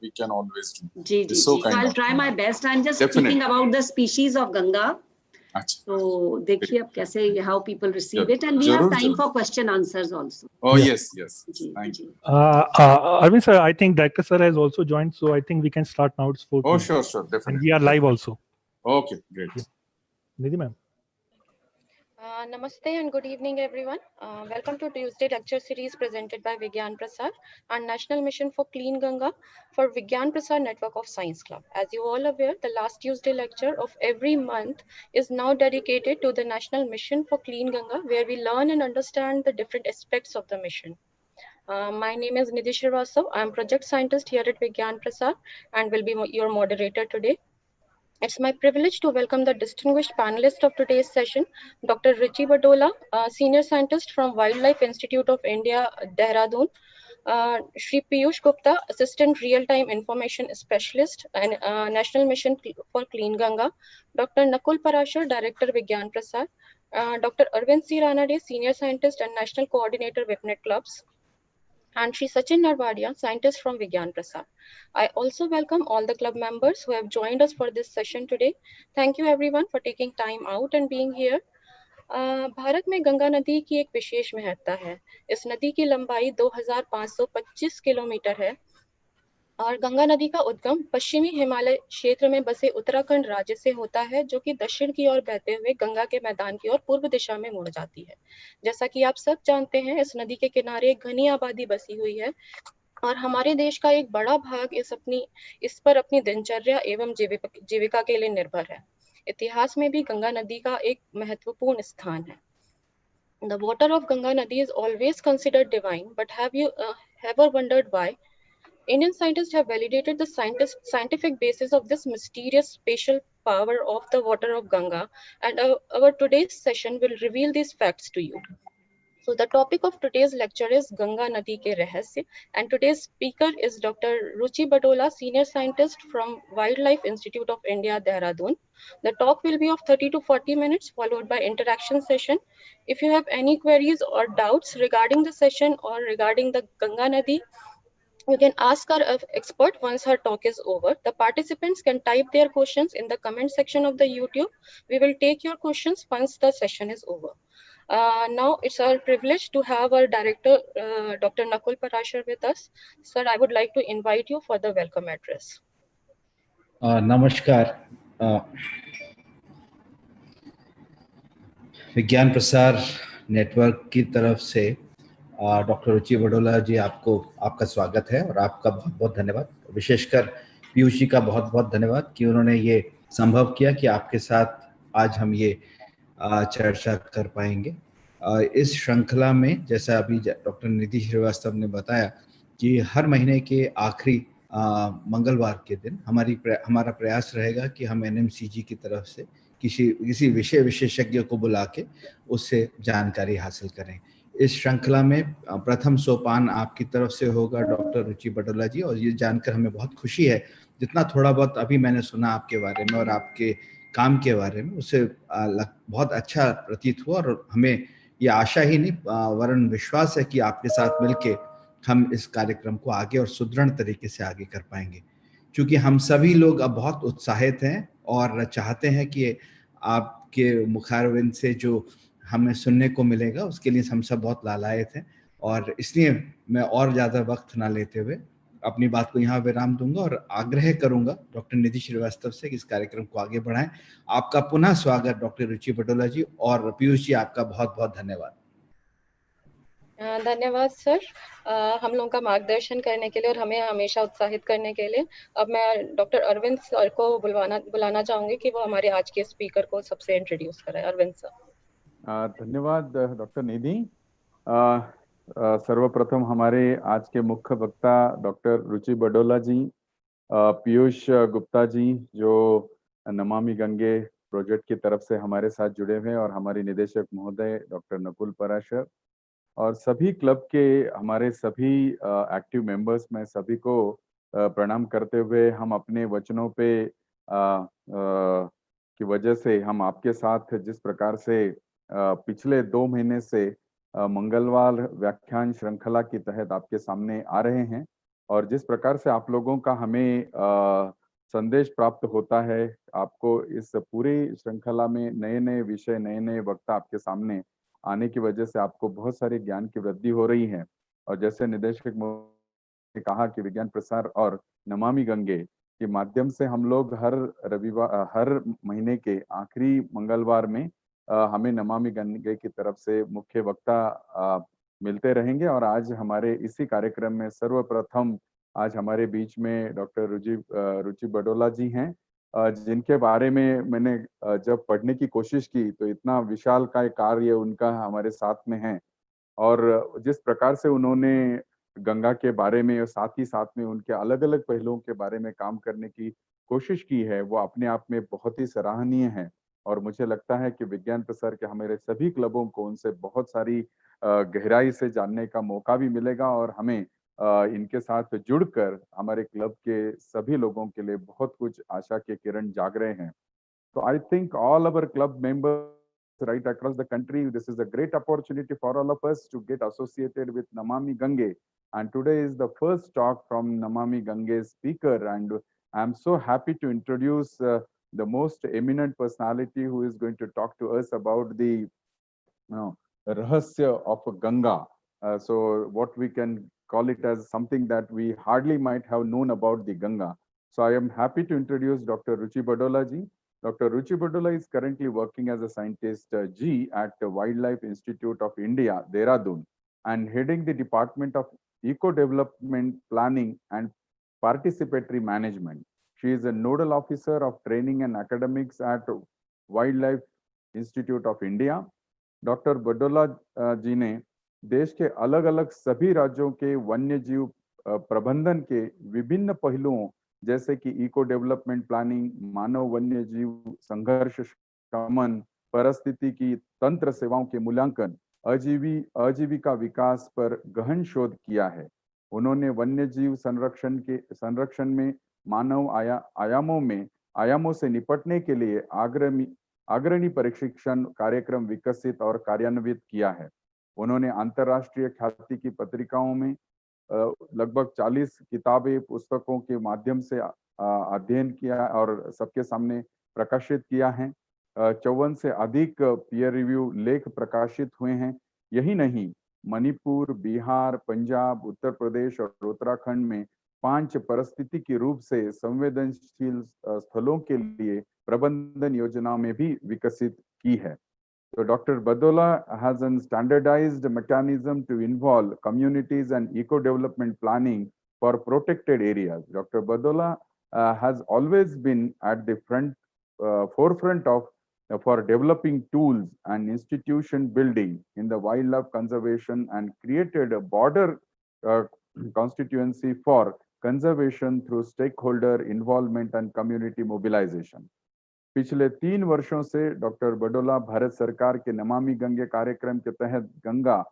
we can always do. Ji ji So ji, I'll try my best. I'm just speaking about the species of Ganga. So देखिए अब कैसे how people receive it, and we have time for question answers also. Oh yes. Thank you. Arvind sir, I think Director sir has also joined, so I think we can start now. It's 4 Oh sure, definitely. And we are live also. Okay, great. Nidhi ma'am. Namaste and good evening everyone. Welcome to Tuesday lecture series presented by Vigyan Prasar and National Mission for Clean Ganga for Vigyan Prasar Network of Science Club. As you all aware, the last Tuesday lecture of every month is now dedicated to the National Mission for Clean Ganga, where we learn and understand the different aspects of the mission. My name is Nidhi Srivastava. I am project scientist here at Vigyan Prasar and will be your moderator today. It's my privilege to welcome the distinguished panelist of today's session, Dr. Ruchi Badola, Senior Scientist from Wildlife Institute of India, Dehradun, Shri Piyush Gupta, Assistant Real-Time Information Specialist and National Mission for Clean Ganga, Dr. Nakul Parashar, Director Vigyan Prasar, Dr. Arvind C. Ranade, Senior Scientist and National Coordinator, WIPNET Clubs, and Shri Sachin Narvadia, scientist from Vigyan Prasar. I also welcome all the club members who have joined us for this session today. Thank you everyone for taking time out and being here. Bharat में गंगा नदी की एक विशेष महत्ता है. इस नदी की लंबाई 2525 किलोमीटर है और गंगा नदी का उद्गम पश्चिमी हिमालय क्षेत्र में बसे उत्तराखंड राज्य से होता है, जो कि दक्षिण की ओर बहते हुए गंगा के मैदान की ओर पूर्व दिशा में मुड़ जाती है. जैसा कि आप सब जानते हैं, इस नदी के किनारे एक घनी आबादी बसी हुई है और हमारे देश का एक बड़ा भाग इस पर अपनी दिनचर्या एवं जीविका के लिए निर्भर है. इतिहास में भी गंगा नदी का एक महत्वपूर्ण स्थान है. The water of Ganga Nadi is always considered divine, but have you ever wondered why? Indian scientists have validated the scientific basis of this mysterious spatial power of the water of Ganga, and our today's session will reveal these facts to you. So the topic of today's lecture is Ganga Nadi ke Rahasya, and today's speaker is Dr. Ruchi Badola, Senior Scientist from Wildlife Institute of India, Dehradun. The talk will be of 30 to 40 minutes, followed by interaction session. If you have any queries or doubts regarding the session or regarding the Ganga Nadi, you can ask our expert once her talk is over. The participants can type their questions in the comment section of the YouTube. We will take your questions once the session is over. Now it's our privilege to have our director, Dr. Nakul Parashar with us. Sir, I would like to invite you for the welcome address. नमस्कार. विज्ञान प्रसार network की तरफ से doctor रुचि बडोला जी, आपका स्वागत है और आपका बहुत बहुत धन्यवाद. विशेषकर पीयूष जी का बहुत बहुत धन्यवाद कि उन्होंने ये संभव किया कि आपके साथ आज हम ये चर्चा कर पाएंगे. इस श्रृंखला में जैसा अभी डॉक्टर निधि श्रीवास्तव ने बताया कि हर महीने के आखिरी मंगलवार के दिन हमारा प्रयास रहेगा कि हम एनएमसीजी की तरफ से किसी विषय विशेषज्ञ को बुला के उससे जानकारी हासिल करें. इस श्रृंखला में प्रथम सोपान आपकी तरफ से होगा डॉक्टर रुचि बडोला जी, और ये जानकर हमें बहुत खुशी है. जितना थोड़ा बहुत अभी मैंने सुना आपके बारे में और आपके काम के बारे में, उससे बहुत अच्छा प्रतीत हुआ और हमें ये आशा ही नहीं वरन विश्वास है कि आपके साथ मिलके हम इस कार्यक्रम को आगे और सुदृढ़ तरीके से आगे कर पाएंगे. क्योंकि हम सभी लोग अब बहुत उत्साहित हैं और चाहते हैं कि आपके मुखारविंद से जो हमें सुनने को मिलेगा उसके लिए हम सब बहुत लालायित हैं. और इसलिए मैं और ज़्यादा वक्त ना लेते हुए अपनी बात को यहाँ विराम दूंगा और आग्रह करूंगा डॉक्टर निधि श्रीवास्तव से कि इस कार्यक्रम को आगे बढ़ाएं. आपका पुनः स्वागत डॉक्टर रुचि बडोला जी, और पीयूष जी आपका बहुत बहुत धन्यवाद. धन्यवाद सर, हम लोगों का मार्गदर्शन करने के लिए और हमें हमेशा उत्साहित करने के लिए. अब मैं डॉक्टर अरविंद सर को बुलाना चाहूंगी कि वो हमारे आज के स्पीकर को सबसे इंट्रोड्यूस करें. अरविंद सर. धन्यवाद डॉक्टर निधि. सर्वप्रथम हमारे आज के मुख्य वक्ता डॉक्टर रुचि बडोला जी, पीयूष गुप्ता जी जो नमामि गंगे प्रोजेक्ट की तरफ से हमारे साथ जुड़े हुए हैं, और हमारी निदेशक महोदय डॉक्टर नकुल पराशर, और सभी क्लब के हमारे सभी एक्टिव मेंबर्स, मैं सभी को प्रणाम करते हुए हम अपने वचनों पे की वजह से हम आपके साथ जिस प्रकार से पिछले 2 महीने से मंगलवार व्याख्यान श्रृंखला के तहत आपके सामने आ रहे हैं, और जिस प्रकार से आप लोगों का हमें संदेश प्राप्त होता है, आपको इस पूरी श्रृंखला में नए नए विषय, नए नए वक्ता आपके सामने आने की वजह से आपको बहुत सारे ज्ञान की वृद्धि हो रही है। और जैसे निदेशक ने कहा कि विज्ञान प्रसार और नमामि गंगे के माध्यम से हम लोग हर महीने के आखिरी मंगलवार में हमें नमामि गंगे की तरफ से मुख्य वक्ता मिलते रहेंगे। और आज हमारे इसी कार्यक्रम में सर्वप्रथम आज हमारे बीच में डॉक्टर रुचि बडोला जी हैं, जिनके बारे में मैंने जब पढ़ने की कोशिश की तो इतना विशाल का कार्य उनका हमारे साथ में है। और जिस प्रकार से उन्होंने गंगा के बारे में और साथ ही साथ में उनके अलग अलग पहलुओं के बारे में काम करने की कोशिश की है, वो अपने आप में बहुत ही सराहनीय है। और मुझे लगता है कि विज्ञान प्रसार के हमारे सभी क्लबों को उनसे बहुत सारी गहराई से जानने का मौका भी मिलेगा और हमें इनके साथ जुड़कर हमारे क्लब के सभी लोगों के लिए बहुत कुछ आशा के किरण जाग रहे हैं। So I think all our club members right across the country, this is a great opportunity for all of us to get associated with Namami Gange. And today is the first talk from Namami Gange's speaker. And I'm so happy to introduce the most eminent personality who is going to talk to us about the Rahasya of Ganga. So what we can call it as something that we hardly might have known about the Ganga. So I am happy to introduce Dr. Ruchi Bhadola ji. Dr. Ruchi Bhadola is currently working as a scientist G at the Wildlife Institute of India, Dehradun, and heading the Department of Eco-Development Planning and Participatory Management. She is a nodal officer of training and academics at Wildlife Institute of India. Doctor Badola ji ने देश के अलग अलग सभी राज्यों के वन्य जीव प्रबंधन के विभिन्न पहलुओं जैसे कि इको डेवलपमेंट प्लानिंग, मानव वन्य जीव संघर्ष शमन, परिस्थिति की तंत्र सेवाओं के मूल्यांकन, आजीविका विकास पर गहन शोध किया है। उन्होंने वन्य जीव संरक्षण में मानव आयामों से निपटने के लिए अग्रणी प्रशिक्षण कार्यक्रम विकसित और कार्यान्वित किया है। उन्होंने अंतर्राष्ट्रीय ख्याति की पत्रिकाओं में लगभग 40 किताबें पुस्तकों के माध्यम से अध्ययन किया और सबके सामने प्रकाशित किया है। 54 से अधिक पीयर रिव्यू लेख प्रकाशित हुए हैं। यही नहीं, मणिपुर, बिहार, पंजाब, उत्तर प्रदेश और उत्तराखंड में 5 पारिस्थितिकी रूप से संवेदनशील स्थलों के लिए प्रबंधन योजनाओं में भी विकसित की है। So Dr. Bhadola has a standardized mechanism to involve communities and eco-development planning for protected areas. Dr. Bhadola has always been at the forefront for developing tools and institution building in the wildlife conservation and created a border constituency for conservation through stakeholder involvement and community mobilization. पिछले 3 वर्षों से doctor Badola Bharat सरकार के नमामि गंगे कार्यक्रम के तहत गंगा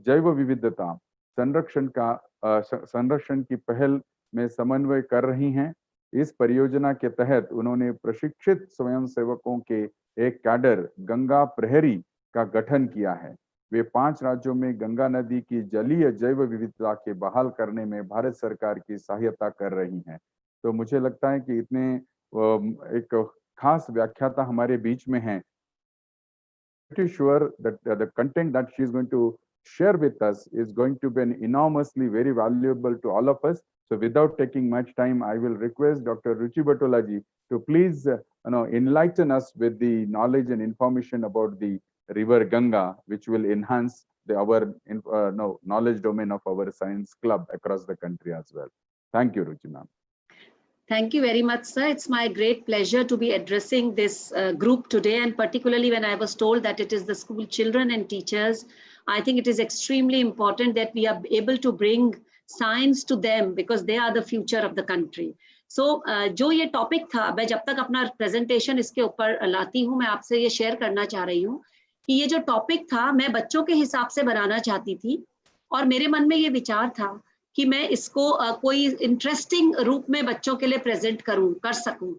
जैव विविधता संरक्षण की पहल में समन्वय कर रही हैं। इस परियोजना के तहत उन्होंने प्रशिक्षित स्वयंसेवकों के एक कैडर गंगा प्रहरी का गठन किया है। वे 5 राज्यों में गंगा नदी की जलीय जैव विविधता के बहाल करने में भारत सरकार की सहायता कर रही हैं। तो मुझे लगता है कि इतने एक खास व्याख्याता हमारे बीच में हैं। Pretty sure that the content that she is going to share with us is going to be enormously very valuable to all of us. So without taking much time, I will request Dr. Ruchi Bhadola ji to please enlighten us with the knowledge and information about the river Ganga, which will enhance our knowledge domain of our science club across the country as well. Thank you, Ruchi ma'am. Thank you very much, sir. It's my great pleasure to be addressing this group today, and particularly when I was told that it is the school children and teachers. I think it is extremely important that we are able to bring science to them because they are the future of the country. So, जो ये topic था, मैं जब तक अपना presentation इसके ऊपर लाती हूँ, मैं आपसे ये share करना चाह रही हूँ कि ये जो topic था, मैं बच्चों के हिसाब से बनाना चाहती थी और मेरे मन में ये विचार था कि मैं इसको कोई इंटरेस्टिंग रूप में बच्चों के लिए प्रेजेंट कर सकूं।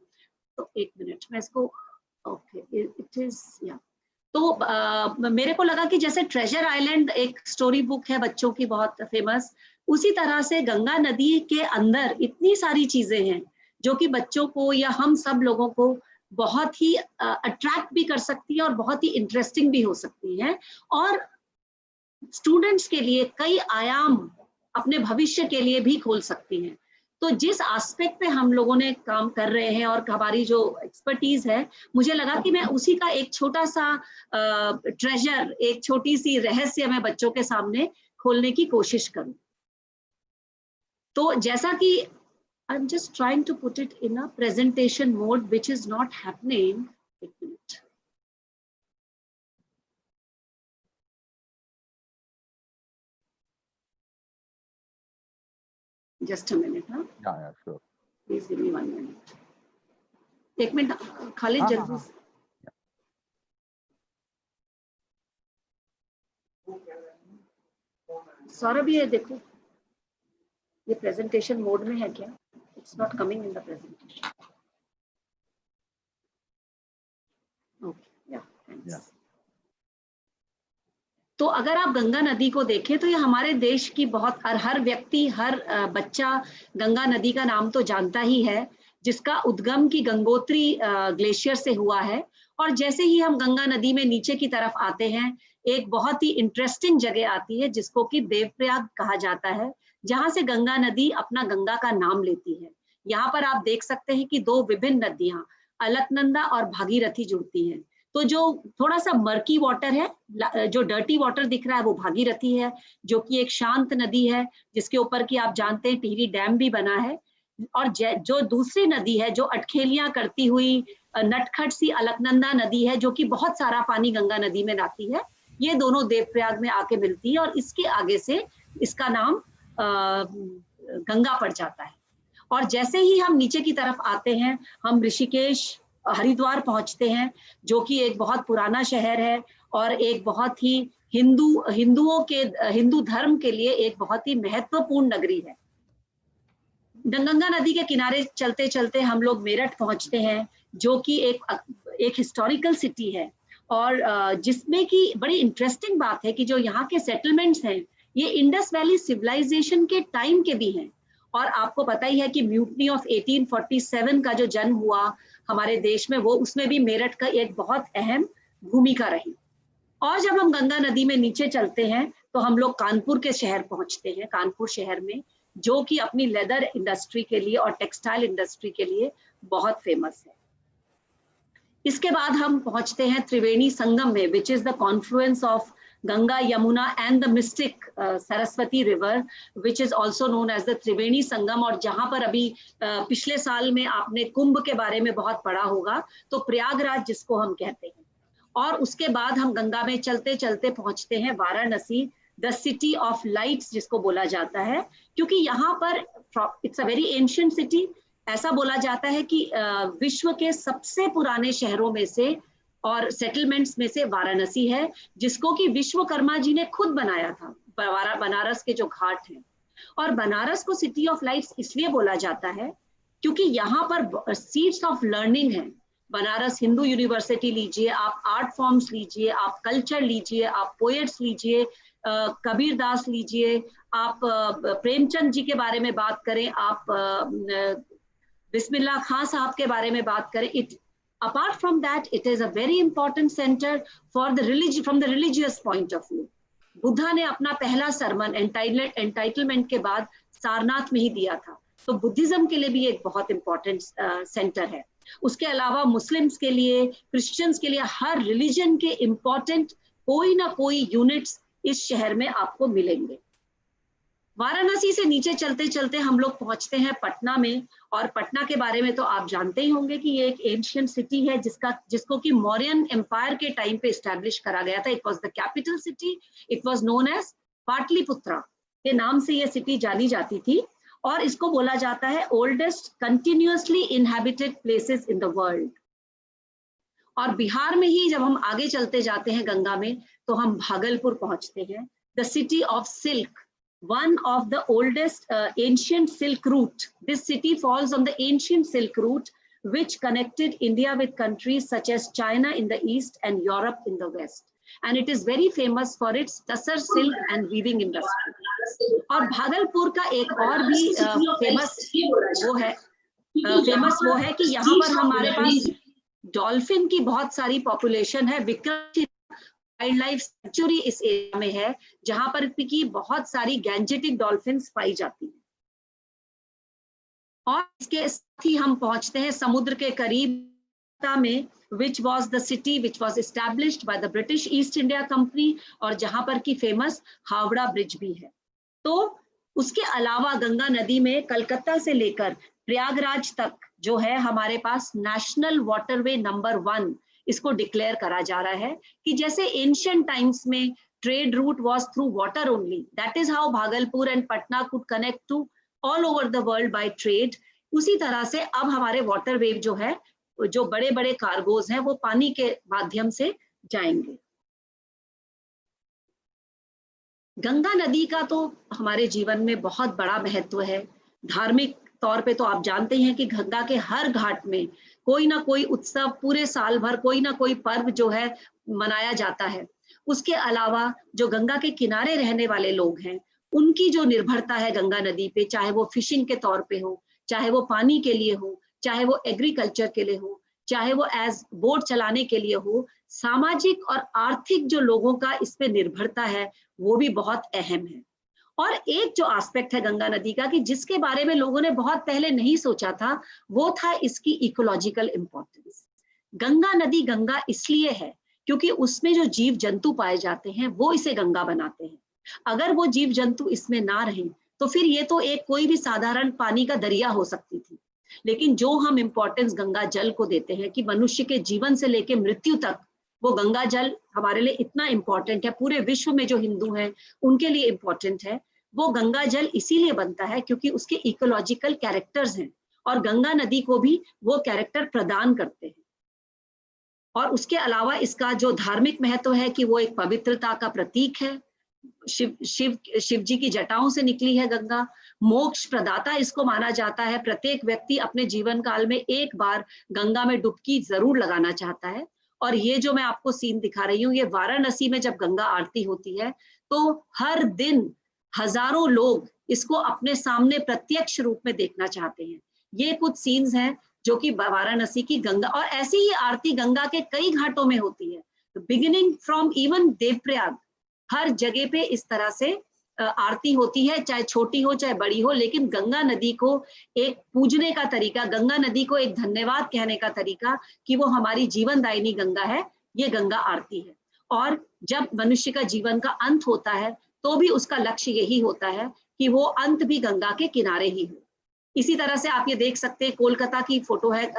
तो 1 मिनट मैं इसको ओके इट इज या तो मेरे को लगा कि जैसे ट्रेजर आइलैंड एक स्टोरी बुक है बच्चों की बहुत फेमस, उसी तरह से गंगा नदी के अंदर इतनी सारी चीजें हैं जो कि बच्चों को या हम सब लोगों को बहुत ही अट्रैक्ट भी कर सकती है और बहुत ही इंटरेस्टिंग भी हो सकती है, और स्टूडेंट्स के लिए कई आयाम अपने भविष्य के लिए भी खोल सकती हैं। तो जिस एस्पेक्ट पे हम लोगों ने काम कर रहे हैं और हमारी जो एक्सपर्टीज है, मुझे लगा कि मैं उसी का एक छोटा सा ट्रेजर, एक छोटी सी रहस्य मैं बच्चों के सामने खोलने की कोशिश करूं। तो जैसा कि I'm just trying to put it in a presentation mode which is not happening. एक minute. Just a minute, huh? Yeah, sure. Please give me 1 minute. एक मिनट खालिद जल्दी से। सौरभ ये देखो, ये प्रेजेंटेशन मोड में है क्या? It's not coming in the presentation. Okay, yeah, thanks. Yeah. तो अगर आप गंगा नदी को देखें तो ये हमारे देश की बहुत, हर व्यक्ति, हर बच्चा गंगा नदी का नाम तो जानता ही है, जिसका उद्गम की गंगोत्री ग्लेशियर से हुआ है। और जैसे ही हम गंगा नदी में नीचे की तरफ आते हैं, एक बहुत ही इंटरेस्टिंग जगह आती है जिसको कि देवप्रयाग कहा जाता है, जहां से गंगा नदी अपना गंगा का नाम लेती है। यहाँ पर आप देख सकते हैं कि दो विभिन्न नदियां अलकनंदा और भागीरथी जुड़ती हैं। तो जो थोड़ा सा मर्की वाटर है, जो डर्टी वाटर दिख रहा है, वो भागीरथी है, जो कि एक शांत नदी है जिसके ऊपर की आप जानते हैं टिहरी डैम भी बना है। और जो दूसरी नदी है जो अटखेलियां करती हुई नटखट सी अलकनंदा नदी है, जो कि बहुत सारा पानी गंगा नदी में आती है, ये दोनों देवप्रयाग में आके मिलती है और इसके आगे से इसका नाम गंगा पड़ जाता है। और जैसे ही हम नीचे की तरफ आते हैं, हम ऋषिकेश, हरिद्वार पहुंचते हैं, जो कि एक बहुत पुराना शहर है और एक बहुत ही हिंदू धर्म के लिए एक बहुत ही महत्वपूर्ण नगरी है। गंगा नदी के किनारे चलते चलते हम लोग मेरठ पहुंचते हैं, जो कि एक हिस्टोरिकल सिटी है और जिसमें की बड़ी इंटरेस्टिंग बात है कि जो यहाँ के सेटलमेंट्स हैं, ये इंडस वैली सिविलाइजेशन के टाइम के भी हैं। और आपको पता ही है कि म्यूटनी ऑफ 1847 का जो जन्म हुआ हमारे देश में, वो उसमें भी मेरठ का एक बहुत अहम भूमिका रही। और जब हम गंगा नदी में नीचे चलते हैं तो हम लोग कानपुर के शहर पहुंचते हैं, कानपुर शहर में, जो कि अपनी लेदर इंडस्ट्री के लिए और टेक्सटाइल इंडस्ट्री के लिए बहुत फेमस है। इसके बाद हम पहुंचते हैं त्रिवेणी संगम में, which is the Confluence of Ganga, Yamuna and the mystic Saraswati river, which is also known as the Triveni Sangam. और जहां पर अभी पिछले साल में आपने कुंभ के बारे में बहुत पढ़ा होगा, तो प्रयागराज जिसको हम कहते हैं। और उसके बाद हम गंगा में चलते चलते पहुंचते हैं Varanasi, the city of lights जिसको बोला जाता है, क्योंकि यहाँ पर it's a very ancient city. ऐसा बोला जाता है कि विश्व के सबसे पुराने शहरों में से और सेटलमेंट्स में से वाराणसी है, जिसको कि विश्वकर्मा जी ने खुद बनाया था, बनारस के जो घाट हैं। और बनारस को सिटी ऑफ लाइट्स इसलिए बोला जाता है क्योंकि यहाँ पर सीड्स ऑफ लर्निंग है। बनारस हिंदू यूनिवर्सिटी लीजिए, आप आर्ट फॉर्म्स लीजिए, आप कल्चर लीजिए, आप पोएट्स लीजिए, कबीर दास लीजिए, आप प्रेमचंद जी के बारे में बात करें, आप बिस्मिल्लाह खां साहब के बारे में बात करें। Apart from that, it is a very important center for the religion, from the religious point of view. Buddha ने अपना पहला सरमन एंटाइटलमेंट के बाद सारनाथ में ही दिया था, तो बुद्धिज्म के लिए भी एक बहुत इंपॉर्टेंट सेंटर है। उसके अलावा मुस्लिम्स के लिए, क्रिश्चियंस के लिए, हर रिलीजन के इंपॉर्टेंट कोई ना कोई यूनिट्स इस शहर में आपको मिलेंगे। वाराणसी से नीचे चलते चलते हम लोग पहुंचते हैं पटना में, और पटना के बारे में तो आप जानते ही होंगे कि ये एक एंशिएंट सिटी है जिसको कि मौर्यन एम्पायर के टाइम पे एस्टैब्लिश करा गया था। It was the capital city, it was known as Pataliputra के नाम से ये सिटी जानी जाती थी, और इसको बोला जाता है oldest continuously inhabited places in the world. और बिहार में ही जब हम आगे चलते जाते हैं गंगा में, तो हम भागलपुर पहुंचते हैं, the city of silk, one of the oldest ancient silk route. This city falls on the ancient silk route which connected India with countries such as China in the east and Europe in the west. and it is very famous for its tasar silk and weaving industry. और भागलपुर का एक और भी famous वो है कि यहाँ पर हमारे पास डॉल्फिन की बहुत सारी पॉपुलेशन है। विक्रम वाइल्ड लाइफ सेंचुरी इस एरिया में है जहां पर की बहुत सारी गैंजेटिक डॉल्फिन्स पाई जाती हैं। और इसके साथ ही हम पहुंचते हैं समुद्र के करीब में, which was the city which was established by the British East India Company, और जहां पर की फेमस हावड़ा ब्रिज भी है। तो उसके अलावा गंगा नदी में कलकत्ता से लेकर प्रयागराज तक जो है हमारे पास नेशनल वाटरवे नंबर 1 इसको डिक्लेयर करा जा रहा है कि जैसे एंशिएंट टाइम्स में trade route was through water only, that is how Bhagalpur and Patna could connect to all over the world by trade. उसी तरह से अब हमारे वाटरवे जो है, जो बड़े बड़े कार्गोज हैं वो पानी के माध्यम से जाएंगे। गंगा नदी का तो हमारे जीवन में बहुत बड़ा महत्व है। धार्मिक तौर पे तो आप जानते हैं कि गंगा के हर घाट में कोई ना कोई उत्सव, पूरे साल भर कोई ना कोई पर्व जो है मनाया जाता है। उसके अलावा जो गंगा के किनारे रहने वाले लोग हैं उनकी जो निर्भरता है गंगा नदी पे, चाहे वो फिशिंग के तौर पे हो, चाहे वो पानी के लिए हो, चाहे वो एग्रीकल्चर के लिए हो, चाहे वो एज बोट चलाने के लिए हो, सामाजिक और आर्थिक जो लोगों का इस पे निर्भरता है वो भी बहुत अहम है। और एक जो एस्पेक्ट है गंगा नदी का कि जिसके बारे में लोगों ने बहुत पहले नहीं सोचा था, वो था इसकी इकोलॉजिकल इंपॉर्टेंस। गंगा नदी गंगा इसलिए है क्योंकि उसमें जो जीव जंतु पाए जाते हैं वो इसे गंगा बनाते हैं। अगर वो जीव जंतु इसमें ना रहे तो फिर ये तो एक कोई भी साधारण पानी का दरिया हो सकती थी। लेकिन जो हम इंपॉर्टेंस गंगा जल को देते हैं कि मनुष्य के जीवन से लेकर मृत्यु तक वो गंगा जल हमारे लिए इतना इंपॉर्टेंट है, पूरे विश्व में जो हिंदू हैं उनके लिए इंपॉर्टेंट है। वो गंगा जल इसीलिए बनता है क्योंकि उसके इकोलॉजिकल कैरेक्टर्स हैं और गंगा नदी को भी वो कैरेक्टर प्रदान करते हैं। और उसके अलावा इसका जो धार्मिक महत्व है कि वो एक पवित्रता का प्रतीक है। शिव जी की जटाओं से निकली है गंगा, मोक्ष प्रदाता इसको माना जाता है। प्रत्येक व्यक्ति अपने जीवन काल में एक बार गंगा में डुबकी जरूर लगाना चाहता है। और ये जो मैं आपको सीन दिखा रही हूँ, ये वाराणसी में जब गंगा आरती होती है तो हर दिन हजारों लोग इसको अपने सामने प्रत्यक्ष रूप में देखना चाहते हैं। ये कुछ सीन्स हैं जो कि वाराणसी की गंगा, और ऐसी ही आरती गंगा के कई घाटों में होती है, बिगिनिंग फ्रॉम इवन देवप्रयाग। हर जगह पे इस तरह से आरती होती है, चाहे छोटी हो चाहे बड़ी हो, लेकिन गंगा नदी को एक पूजने का तरीका, गंगा नदी को एक धन्यवाद कहने का तरीका कि वो हमारी जीवनदायिनी गंगा है, ये गंगा आरती है। और जब मनुष्य का जीवन का अंत होता है तो भी उसका लक्ष्य यही होता है कि वो अंत भी गंगा के किनारे ही हो। इसी तरह से आप ये देख सकते हैं, कोलकाता की फोटो है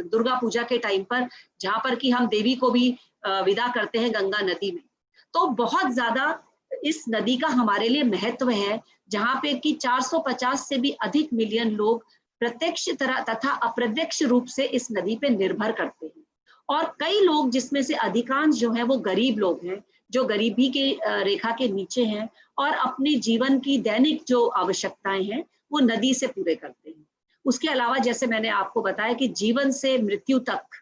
दुर्गा पूजा के टाइम पर, जहां पर कि हम देवी को भी विदा करते हैं गंगा नदी में। तो बहुत ज्यादा इस नदी का हमारे लिए महत्व है, जहां पे कि 450 से भी अधिक मिलियन लोग प्रत्यक्ष तरह तथा अप्रत्यक्ष रूप से इस नदी पे निर्भर करते हैं। और कई लोग, जिसमें से अधिकांश जो है वो गरीब लोग हैं, जो गरीबी के रेखा के नीचे हैं और अपने जीवन की दैनिक जो आवश्यकताएं हैं वो नदी से पूरे करते हैं। उसके अलावा जैसे मैंने आपको बताया कि जीवन से मृत्यु तक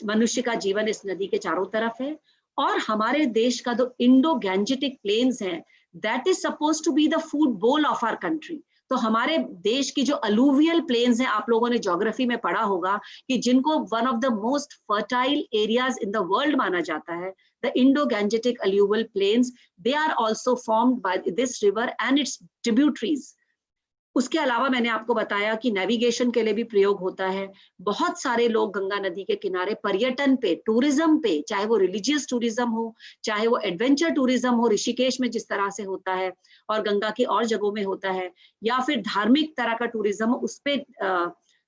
मनुष्य का जीवन इस नदी के चारों तरफ है। और हमारे देश का जो इंडो गैंजेटिक प्लेन्स हैं, that is suppose to be the food bowl of our country. तो हमारे देश की जो अलूवियल प्लेन्स हैं, आप लोगों ने ज्योग्राफी में पढ़ा होगा कि जिनको one of the most fertile areas in the world माना जाता है, the Indo Gangetic alluvial plains, they are also formed by this river and its tributaries. उसके अलावा मैंने आपको बताया कि नेविगेशन के लिए भी प्रयोग होता है। बहुत सारे लोग गंगा नदी के किनारे पर्यटन पे, टूरिज्म पे, चाहे वो रिलीजियस टूरिज्म हो, चाहे वो एडवेंचर टूरिज्म हो, ऋषिकेश में जिस तरह से होता है और गंगा की और जगहों में होता है, या फिर धार्मिक तरह का टूरिज्म हो, उस पे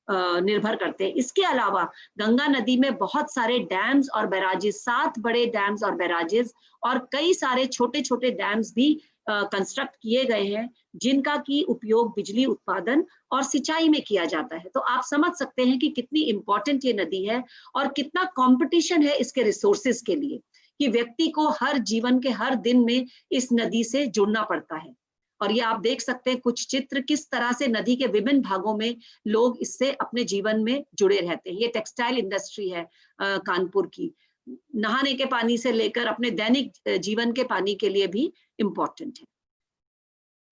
निर्भर करते हैं। इसके अलावा गंगा नदी में बहुत सारे डैम्स और बैराजेस, 7 बड़े डैम्स और बैराजेस और कई सारे छोटे छोटे डैम्स भी कंस्ट्रक्ट किए गए हैं, जिनका की उपयोग बिजली उत्पादन और सिंचाई में किया जाता है। तो आप समझ सकते हैं कि कितनी इंपॉर्टेंट ये नदी है और कितना कंपटीशन है इसके रिसोर्सेज के लिए, कि व्यक्ति को हर जीवन के हर दिन में इस नदी से जुड़ना पड़ता है। और ये आप देख सकते हैं कुछ चित्र, किस तरह से नदी के विभिन्न भागों में लोग इससे अपने जीवन में जुड़े रहते हैं। ये टेक्सटाइल इंडस्ट्री है कानपुर की, नहाने के पानी से लेकर अपने दैनिक जीवन के पानी के लिए भी इम्पोर्टेंट है।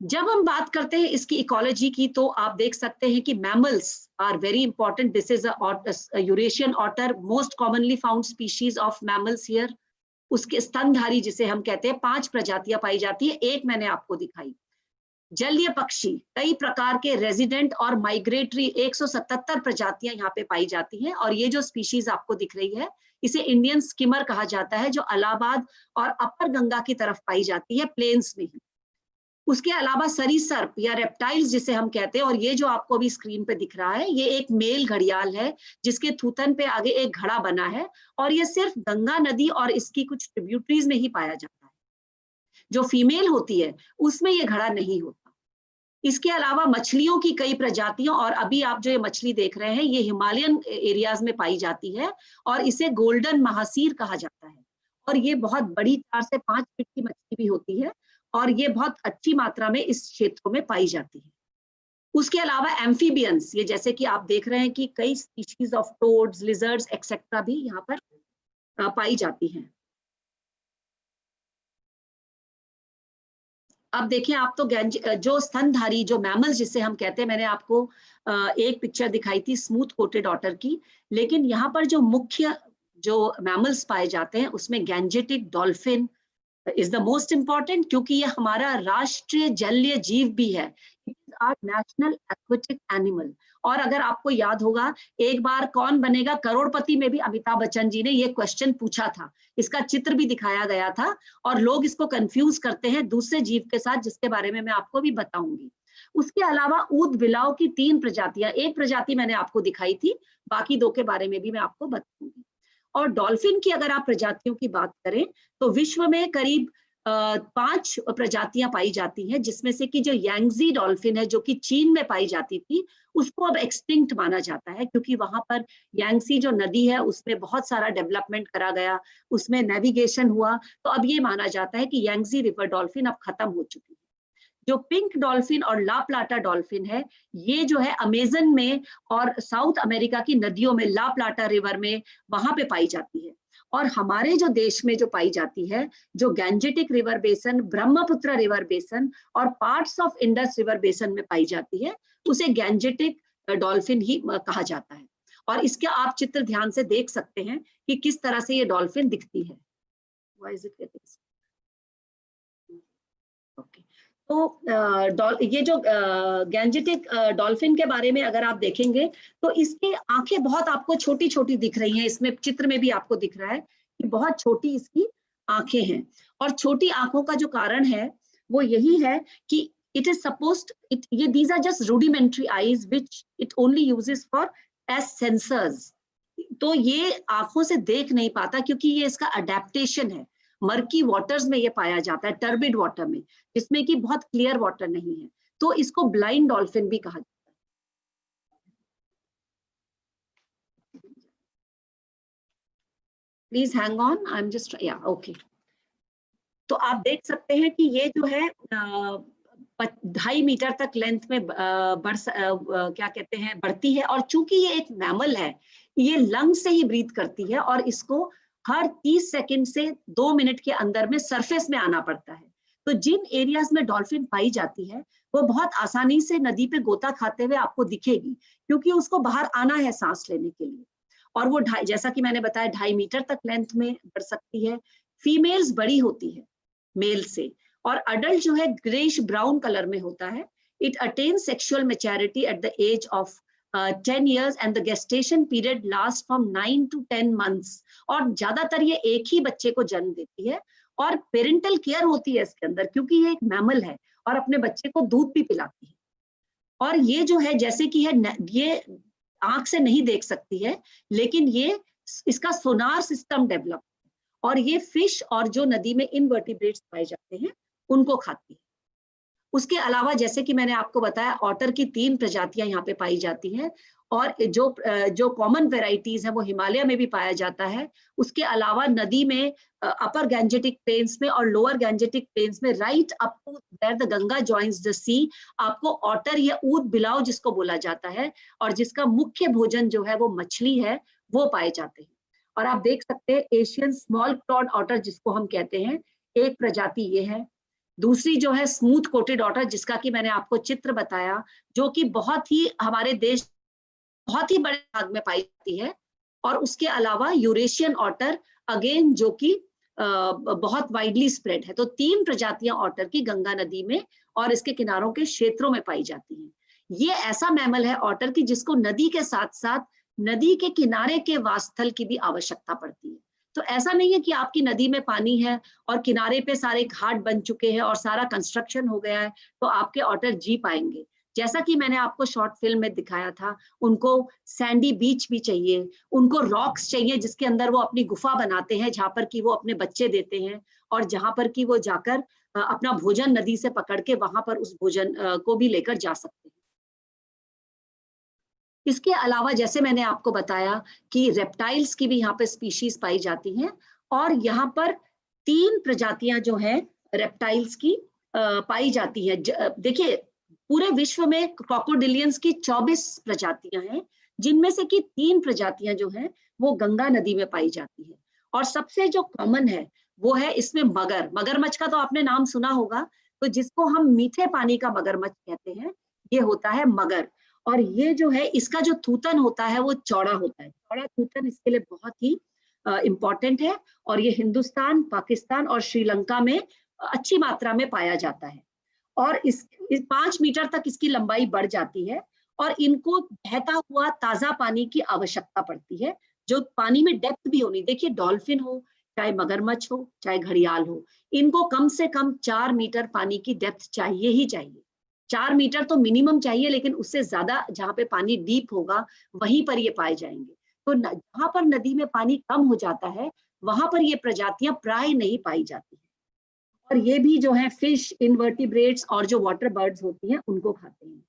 जब हम बात करते हैं इसकी इकोलॉजी की, तो आप देख सकते हैं कि mammals are very important. This is a Eurasian otter, most commonly found species of mammals here. उसके स्तनधारी जिसे हम कहते हैं 5 प्रजातियां पाई जाती है, एक मैंने आपको दिखाई। जलीय पक्षी कई प्रकार के रेजिडेंट और माइग्रेटरी 177 प्रजातियां यहाँ पे पाई जाती हैं। और ये जो स्पीशीज आपको दिख रही है इसे इंडियन स्किमर कहा जाता है, जो इलाहाबाद और अपर गंगा की तरफ पाई जाती है, प्लेन्स में ही। उसके अलावा सरीसर्प या रेप्टाइल्स जिसे हम कहते हैं, और ये जो आपको अभी स्क्रीन पे दिख रहा है ये एक मेल घड़ियाल है जिसके थूथन पे आगे एक घड़ा बना है, और ये सिर्फ गंगा नदी और इसकी कुछ ट्रिब्यूटरीज में ही पाया जाता है। जो फीमेल होती है उसमें ये घड़ा नहीं होता। इसके अलावा मछलियों की कई प्रजातियों, और अभी आप जो ये मछली देख रहे हैं ये हिमालयन एरियाज में पाई जाती है और इसे गोल्डन महासीर कहा जाता है। और ये बहुत बड़ी 4 से 5 फीट की मछली भी होती है और ये बहुत अच्छी मात्रा में इस क्षेत्रों में पाई जाती है। उसके अलावा एम्फीबियंस, ये जैसे कि आप देख रहे हैं कि कई species of toads, lizards etcetera भी यहाँ पर पाई जाती हैं। अब देखिए आप तो जो स्तनधारी जो मैमल्स जिसे हम कहते हैं, मैंने आपको एक पिक्चर दिखाई थी स्मूथ कोटेड ऑटर की, लेकिन यहाँ पर जो मुख्य जो मैमल्स पाए जाते हैं उसमें Gangetic dolphin is the most important, क्योंकि ये हमारा राष्ट्रीय जलीय जीव भी है। It is our national aquatic animal. और अगर आपको याद होगा एक बार कौन बनेगा करोड़पति में भी अमिताभ बच्चन जी ने ये क्वेश्चन पूछा था, इसका चित्र भी दिखाया गया था, और लोग इसको कंफ्यूज करते हैं दूसरे जीव के साथ जिसके बारे में मैं आपको भी बताऊंगी। उसके अलावा ऊद बिलाव की 3 प्रजातियां, एक प्रजाति मैंने आपको दिखाई थी, बाकी 2 के बारे में भी मैं आपको बताऊंगी। और डॉल्फिन की अगर आप प्रजातियों की बात करें तो विश्व में करीब 5 प्रजातियां पाई जाती हैं, जिसमें से कि जो यांगजी डॉल्फिन है जो कि चीन में पाई जाती थी उसको अब एक्सटिंक्ट माना जाता है, क्योंकि वहां पर यांगसी जो नदी है उसमें बहुत सारा डेवलपमेंट करा गया, उसमें नेविगेशन हुआ, तो अब ये माना जाता है कि यांगजी रिवर डॉल्फिन अब खत्म हो चुकी है। जो पिंक डॉल्फिन और ला प्लाटा डॉल्फिन है ये जो है अमेजन में और साउथ अमेरिका की नदियों में, ला प्लाटा रिवर में वहां पे पाई जाती है। और हमारे जो देश में जो पाई जाती है, जो गैंजेटिक रिवर बेसन, ब्रह्मपुत्र रिवर बेसन और पार्ट्स ऑफ इंडस रिवर बेसन में पाई जाती है, उसे गैंजेटिक डॉल्फिन ही कहा जाता है। और इसके आप चित्र ध्यान से देख सकते हैं कि किस तरह से ये डॉल्फिन दिखती है। ओके, तो ये जो गैंजेटिक डॉल्फिन के बारे में अगर आप देखेंगे तो इसकी आंखें बहुत आपको छोटी छोटी दिख रही हैं, इसमें चित्र में भी आपको दिख रहा है कि बहुत छोटी इसकी आंखें हैं। और छोटी आंखों का जो कारण है वो यही है कि इट इज सपोज्ड ये these are just rudimentary eyes which it only uses for as sensors. तो ये आंखों से देख नहीं पाता क्योंकि ये इसका अडेप्टेशन है। मर्की वाटर्स में ये पाया जाता है, टर्बिड वाटर में, जिसमें कि बहुत क्लियर वाटर नहीं है, तो इसको ब्लाइंड डॉल्फिन भी कहा जाता है। Please hang on, I am just okay. तो आप देख सकते हैं कि ये जो है 2.5 मीटर तक लेंथ में क्या कहते हैं बढ़ती है। और चूंकि ये एक मैमल है, ये लंग से ही ब्रीथ करती है और इसको हर 30 सेकंड से 2 मिनट के अंदर में सरफेस में आना पड़ता है। तो जिन एरियाज में डॉल्फिन पाई जाती है वो बहुत आसानी से नदी पे गोता खाते हुए आपको दिखेगी, क्योंकि उसको बाहर आना है सांस लेने के लिए। और वो जैसा कि मैंने बताया 2.5 मीटर तक लेंथ में बढ़ सकती है। फीमेल्स बड़ी होती है मेल से, और अडल्ट जो है ग्रेइश ब्राउन कलर में होता है। It attains sexual maturity at the age of 10 years and the gestation period lasts from 9 to 10 months। और ज्यादातर ये एक ही बच्चे को जन्म देती है और पेरेंटल केयर होती है इसके अंदर, क्योंकि ये एक मैमल है और अपने बच्चे को दूध भी पिलाती है। और ये जो है जैसे कि है, ये आंख से नहीं देख सकती है, लेकिन ये इसका सोनार सिस्टम डेवलप, और ये फिश और जो नदी में इनवर्टिब्रेट्स पाए जाते हैं उनको खाती है। उसके अलावा जैसे कि मैंने आपको बताया ऑटर की 3 प्रजातियां यहाँ पे पाई जाती हैं, और जो कॉमन वेराइटीज है वो हिमालय में भी पाया जाता है। उसके अलावा नदी में अपर गैंजेटिक प्लेन्स में और लोअर गैंजेटिक प्लेन्स में right up to where the Ganga joins the sea आपको ऑटर या ऊद बिलाव जिसको बोला जाता है, और जिसका मुख्य भोजन जो है वो मछली है, वो पाए जाते हैं। और आप देख सकते हैं एशियन स्मॉल क्लॉड ऑटर जिसको हम कहते हैं, एक प्रजाति ये है। दूसरी जो है स्मूथ कोटेड ऑटर, जिसका कि मैंने आपको चित्र बताया, जो कि बहुत ही हमारे देश बहुत ही बड़े भाग में पाई जाती है। और उसके अलावा यूरेशियन ऑटर अगेन, जो कि बहुत वाइडली स्प्रेड है। तो 3 प्रजातियां ऑटर की गंगा नदी में और इसके किनारों के क्षेत्रों में पाई जाती हैं। ये ऐसा मैमल है ऑटर की जिसको नदी के साथ साथ नदी के किनारे के वासस्थल की भी आवश्यकता पड़ती है। तो ऐसा नहीं है कि आपकी नदी में पानी है और किनारे पे सारे घाट बन चुके हैं और सारा कंस्ट्रक्शन हो गया है तो आपके ऑटर जी पाएंगे। जैसा कि मैंने आपको शॉर्ट फिल्म में दिखाया था, उनको सैंडी बीच भी चाहिए, उनको रॉक्स चाहिए जिसके अंदर वो अपनी गुफा बनाते हैं, जहां पर कि वो अपने बच्चे देते हैं और जहां पर कि वो जाकर अपना भोजन नदी से पकड़ के वहां पर उस भोजन को भी लेकर जा सकते हैं। इसके अलावा जैसे मैंने आपको बताया कि रेप्टाइल्स की भी यहाँ पे स्पीशीज पाई जाती हैं और यहाँ पर 3 प्रजातियां जो हैं रेप्टाइल्स की पाई जाती है। देखिए पूरे विश्व में क्रोकोडिलियंस की 24 प्रजातियां हैं, जिनमें से कि 3 प्रजातियां जो हैं वो गंगा नदी में पाई जाती है। और सबसे जो कॉमन है वो है इसमें मगरमच्छ का तो आपने नाम सुना होगा। तो जिसको हम मीठे पानी का मगरमच्छ कहते हैं, ये होता है मगर। और ये जो है इसका जो थूथन होता है वो चौड़ा होता है। चौड़ा थूथन इसके लिए बहुत ही इम्पोर्टेंट है और ये हिंदुस्तान, पाकिस्तान और श्रीलंका में अच्छी मात्रा में पाया जाता है। और इस 5 मीटर तक इसकी लंबाई बढ़ जाती है और इनको बहता हुआ ताजा पानी की आवश्यकता पड़ती है, जो पानी में डेप्थ भी होनी। देखिए डॉल्फिन हो, चाहे मगरमच्छ हो, चाहे घड़ियाल हो, इनको कम से कम 4 मीटर पानी की डेप्थ चाहिए ही चाहिए। 4 मीटर तो मिनिमम चाहिए, लेकिन उससे ज्यादा जहाँ पे पानी डीप होगा वहीं पर ये पाए जाएंगे। तो जहाँ पर नदी में पानी कम हो जाता है वहां पर ये प्रजातियां प्राय नहीं पाई जाती है। और ये भी जो है फिश, इनवर्टिब्रेट्स और जो वाटर बर्ड्स होती हैं उनको खाते हैं।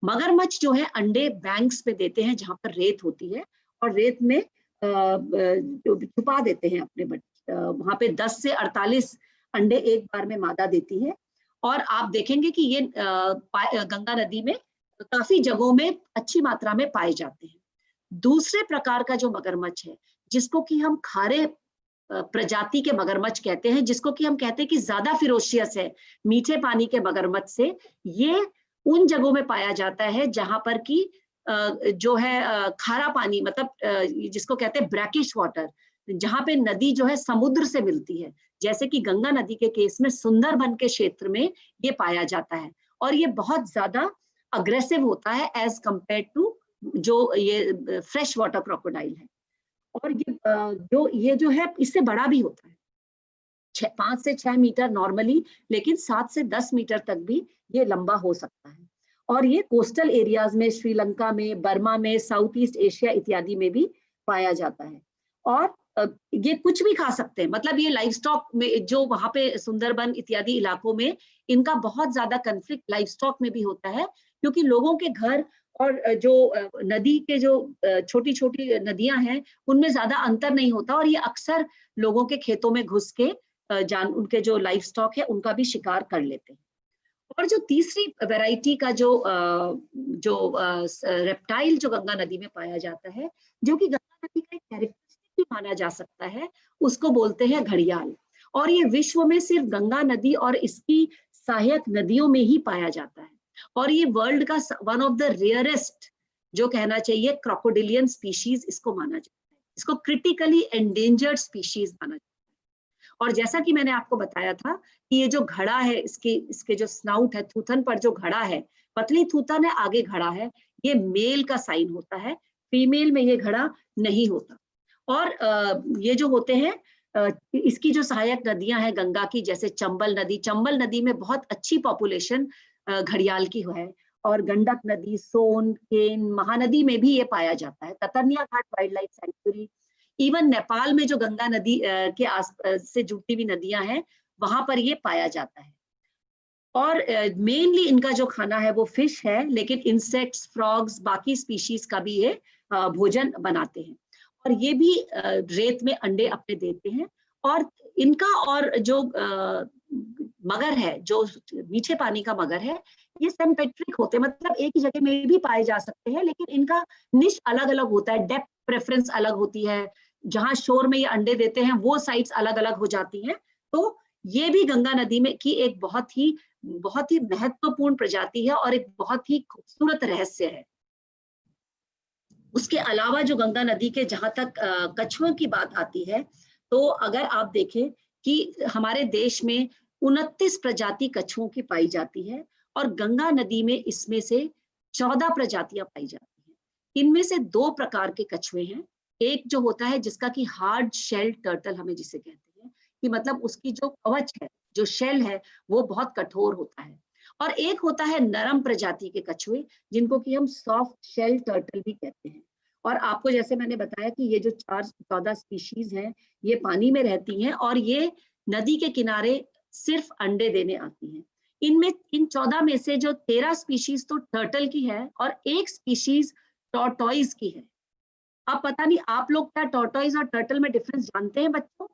मगरमच्छ जो है अंडे बैंक्स पे देते हैं जहां पर रेत होती है और रेत में छुपा देते हैं अपने बच्चे। वहां पे 10 से 48 अंडे एक बार में मादा देती है। और आप देखेंगे कि ये गंगा नदी में काफी जगहों में अच्छी मात्रा में पाए जाते हैं। दूसरे प्रकार का जो मगरमच्छ है, जिसको कि हम खारे प्रजाति के मगरमच्छ कहते हैं, जिसको कि हम कहते हैं कि ज्यादा फिरोशियस है मीठे पानी के मगरमच्छ से, ये उन जगहों में पाया जाता है जहां पर कि जो है खारा पानी, मतलब जिसको कहते हैं ब्रैकिश वाटर, जहां पे नदी जो है समुद्र से मिलती है। जैसे कि गंगा नदी के केस में सुंदरबन के क्षेत्र में ये पाया जाता है और ये बहुत ज्यादा अग्रेसिव होता है एज कंपेयर टू जो ये फ्रेश वाटर क्रोकोडाइल है। और ये जो है इससे बड़ा भी होता है, 5 से 6 मीटर नॉर्मली, लेकिन 7 से 10 मीटर तक भी ये लंबा हो सकता है। और ये कोस्टल एरियाज में, श्रीलंका में, बर्मा में, साउथ ईस्ट एशिया इत्यादि में भी पाया जाता है। और ये कुछ भी खा सकते हैं, मतलब ये लाइव स्टॉक में, जो वहां पे सुंदरबन इत्यादि इलाकों में इनका बहुत ज्यादा कंफ्लिक्ट लाइव स्टॉक में भी होता है, क्योंकि लोगों के घर और जो नदी के जो छोटी छोटी नदियां हैं उनमें ज्यादा अंतर नहीं होता और ये अक्सर लोगों के खेतों में घुस के उनके जो लाइव स्टॉक है उनका भी शिकार कर लेते हैं। और जो तीसरी वैरायटी का जो रेप्टाइल जो गंगा नदी में पाया जाता है, जो कि गंगा नदी का एक कैरेक्टरिस्टिक भी माना जा सकता है, उसको बोलते हैं घड़ियाल। और ये विश्व में सिर्फ गंगा नदी और इसकी सहायक नदियों में ही पाया जाता है और ये वर्ल्ड का वन ऑफ द रेयरेस्ट, जो कहना चाहिए, क्रोकोडिलियन स्पीशीज इसको माना जाता है। इसको क्रिटिकली एंडेंजर्ड स्पीशीज माना जाता है। और जैसा कि मैंने आपको बताया था कि ये जो घड़ा है, इसके जो स्नाउट है, थूथन पर जो घड़ा है, पतली थूथन है, आगे घड़ा है, ये मेल का साइन होता है, फीमेल में ये घड़ा नहीं होता। और ये जो होते हैं, इसकी जो सहायक नदियां हैं गंगा की, जैसे चंबल नदी में बहुत अच्छी पॉपुलेशन घड़ियाल की है। और गंडक नदी, सोन, केन, महानदी में भी ये पाया जाता है। Tatnia Ghat wildlife sanctuary, even Nepal में जो गंगा नदी के आस से जुड़ती हुई नदियां हैं वहां पर ये पाया जाता है। और मेनली इनका जो खाना है वो फिश है, लेकिन इंसेक्ट्स, फ्रॉग्स, बाकी स्पीशीज का भी ये भोजन बनाते हैं। और ये भी रेत में अंडे अपने देते हैं। और इनका और जो मगर है, जो मीठे पानी का मगर है, ये सिम्पेट्रिक होते हैं, मतलब एक ही जगह में भी पाए जा सकते हैं, लेकिन इनका निश अलग अलग होता है, डेप्थ प्रेफरेंस अलग होती है, जहां शोर में ये अंडे देते हैं वो साइट्स अलग अलग हो जाती हैं। तो ये भी गंगा नदी में की एक बहुत ही महत्वपूर्ण प्रजाति है और एक बहुत ही खूबसूरत रहस्य है। उसके अलावा जो गंगा नदी के जहां तक कछुओं की बात आती है, तो अगर आप देखें कि हमारे देश में 29 प्रजाति कछुओं की पाई जाती है और गंगा नदी में इसमें से 14 प्रजातियां पाई जाती हैं। इनमें से 2 प्रकार के कछुए हैं। एक जो होता है जिसका कि हार्ड शेल टर्टल हमें जिसे कहते हैं, कि मतलब उसकी जो कवच है, जो शेल है, वो बहुत कठोर होता है। और एक होता है नरम प्रजाति के कछुए, जिनको कि हम सॉफ्ट शेल टर्टल भी कहते हैं। और आपको जैसे मैंने बताया कि ये जो 14 स्पीशीज हैं, ये पानी में रहती हैं और ये नदी के किनारे सिर्फ अंडे देने आती हैं। इन 14 में से जो 13 स्पीशीज तो टर्टल की है और एक स्पीशीज टॉर्टॉइज की है। अब पता नहीं आप लोग क्या टॉर्टॉइज और टर्टल में डिफरेंस जानते हैं बच्चों?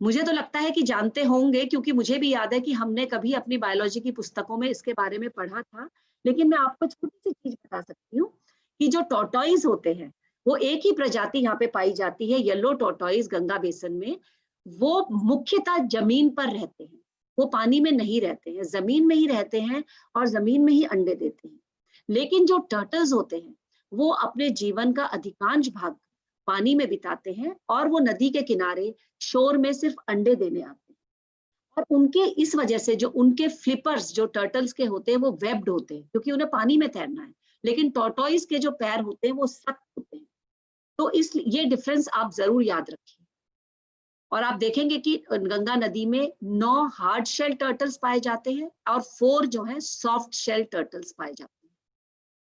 मुझे तो लगता है कि जानते होंगे, क्योंकि मुझे भी याद है कि हमने कभी अपनी बायोलॉजी की पुस्तकों में इसके बारे में पढ़ा था। लेकिन मैं आपको छोटी सी चीज बता सकती हूँ कि जो टॉर्टॉइज होते हैं वो एक ही प्रजाति यहाँ पे पाई जाती है, येलो टॉर्टॉइज गंगा बेसिन में। वो मुख्यतः जमीन पर रहते हैं, वो पानी में नहीं रहते हैं, जमीन में ही रहते हैं और जमीन में ही अंडे देते हैं। लेकिन जो टर्टल्स होते हैं वो अपने जीवन का अधिकांश भाग पानी में बिताते हैं और वो नदी के किनारे शोर में सिर्फ अंडे देने आते हैं। और उनके इस वजह से जो उनके फ्लिपर्स जो टर्टल्स के होते हैं वो वेब्ड होते हैं, क्योंकि उन्हें पानी में तैरना है। लेकिन टॉर्टॉइज के जो पैर होते हैं वो सख्त होते हैं। तो ये डिफरेंस आप जरूर याद रखिए। और आप देखेंगे कि गंगा नदी में 9 हार्ड शेल टर्टल्स पाए जाते हैं और 4 जो है सॉफ्ट शेल टर्टल्स पाए जाते हैं।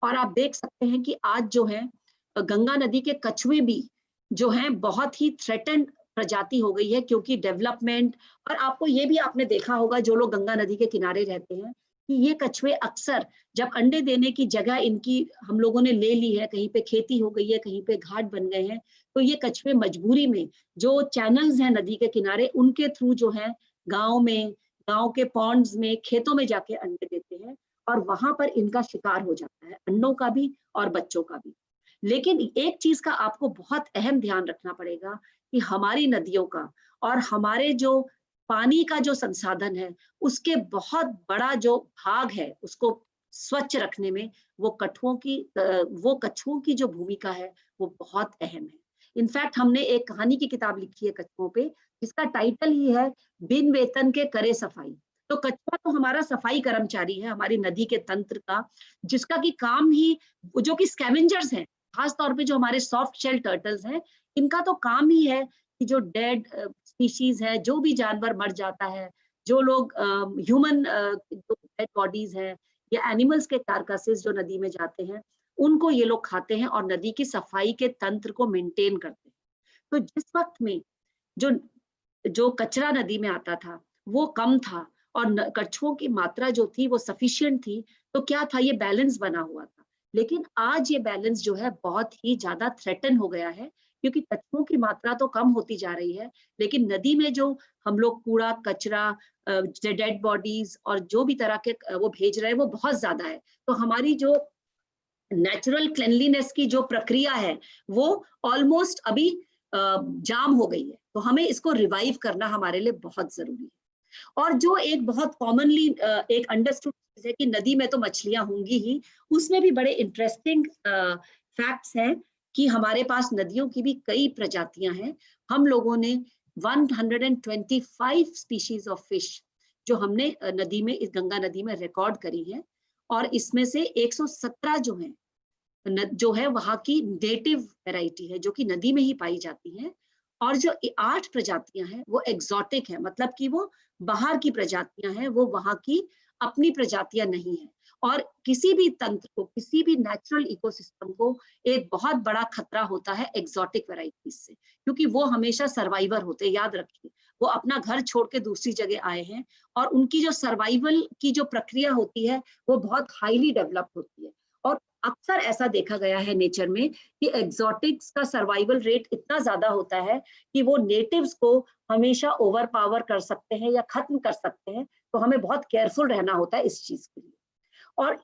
और आप देख सकते हैं कि आज जो है गंगा नदी के कछुए भी जो हैं बहुत ही थ्रेटेंड प्रजाति हो गई है, क्योंकि डेवलपमेंट। और आपको ये भी आपने देखा होगा जो लोग गंगा नदी के किनारे रहते हैं कि ये कछुए अक्सर जब अंडे देने की जगह इनकी हम लोगों ने ले ली है, कहीं पे खेती हो गई है, कहीं पे घाट बन गए हैं, तो ये कछुए मजबूरी में जो चैनल्स हैं नदी के किनारे उनके थ्रू जो है गांव के पॉन्ड्स में, खेतों में जाके अंडे देते हैं और वहां पर इनका शिकार हो जाता है, अंडों का भी और बच्चों का भी। लेकिन एक चीज का आपको बहुत अहम ध्यान रखना पड़ेगा कि हमारी नदियों का और हमारे जो पानी का जो संसाधन है उसके बहुत बड़ा जो भाग है उसको स्वच्छ रखने में वो कछुओं की जो भूमिका है वो बहुत अहम है। इनफैक्ट हमने एक कहानी की किताब लिखी है कछुओं पे, जिसका टाइटल ही है बिन वेतन के करे सफाई। तो कछुआ तो हमारा सफाई कर्मचारी है हमारी नदी के तंत्र का, जिसका की काम ही, जो कि स्कैवेंजर्स हैं, खास तौर पे जो हमारे सॉफ्ट शेल टर्टल्स हैं, इनका तो काम ही है कि जो डेड स्पीशीज है, जो भी जानवर मर जाता है, जो लोग ह्यूमन डेड बॉडीज है या एनिमल्स के कार्कासेस जो नदी में जाते हैं, उनको ये लोग खाते हैं और नदी की सफाई के तंत्र को मेंटेन करते हैं। तो जिस वक्त में जो कचरा नदी में आता था वो कम था और कछुओं की मात्रा जो थी वो सफिशिएंट थी, तो क्या था, ये बैलेंस बना हुआ था। लेकिन आज ये बैलेंस जो है बहुत ही ज्यादा थ्रेटन हो गया है, क्योंकि कछुओं की मात्रा तो कम होती जा रही है, लेकिन नदी में जो हम लोग कूड़ा कचरा, डेड बॉडीज और जो भी तरह के वो भेज रहे हैं वो बहुत ज्यादा है। तो हमारी जो नेचुरल क्लेanलीनेस की जो प्रक्रिया है वो ऑलमोस्ट अभी जाम हो गई है। तो हमें इसको रिवाइव करना हमारे लिए बहुत जरूरी है। और जो एक बहुत कॉमनली एक अंडरस्टूड चीज है कि नदी में तो मछलियां होंगी ही, उसमें भी बड़े इंटरेस्टिंग फैक्ट्स हैं कि हमारे पास नदियों की भी कई प्रजातियां हैं। हम लोगों ने 125 स्पीशीज ऑफ फिश जो हमने नदी में, इस गंगा नदी में रिकॉर्ड करी है, और इसमें से 117 जो है वहां की नेटिव वैरायटी है जो कि नदी में ही पाई जाती है, और जो 8 प्रजातियां हैं वो एग्जॉटिक है, मतलब कि वो बाहर की प्रजातियां हैं, वो वहां की अपनी प्रजातियां नहीं है। और किसी भी तंत्र को, किसी भी नेचुरल इकोसिस्टम को एक बहुत बड़ा खतरा होता है एग्जॉटिक वैरायटीज से, क्योंकि वो हमेशा सर्वाइवर होते हैं। याद रखिए, वो अपना घर छोड़ के दूसरी जगह आए हैं और उनकी जो सर्वाइवल की जो प्रक्रिया होती है वो बहुत हाईली डेवलप्ड होती है। और अक्सर ऐसा देखा गया है नेचर में कि एग्जॉटिक्स का सर्वाइवल रेट इतना ज्यादा होता है कि वो नेटिव्स को हमेशा ओवर पावर कर सकते हैं या खत्म कर सकते हैं। तो हमें बहुत केयरफुल रहना होता है इस चीज के लिए। और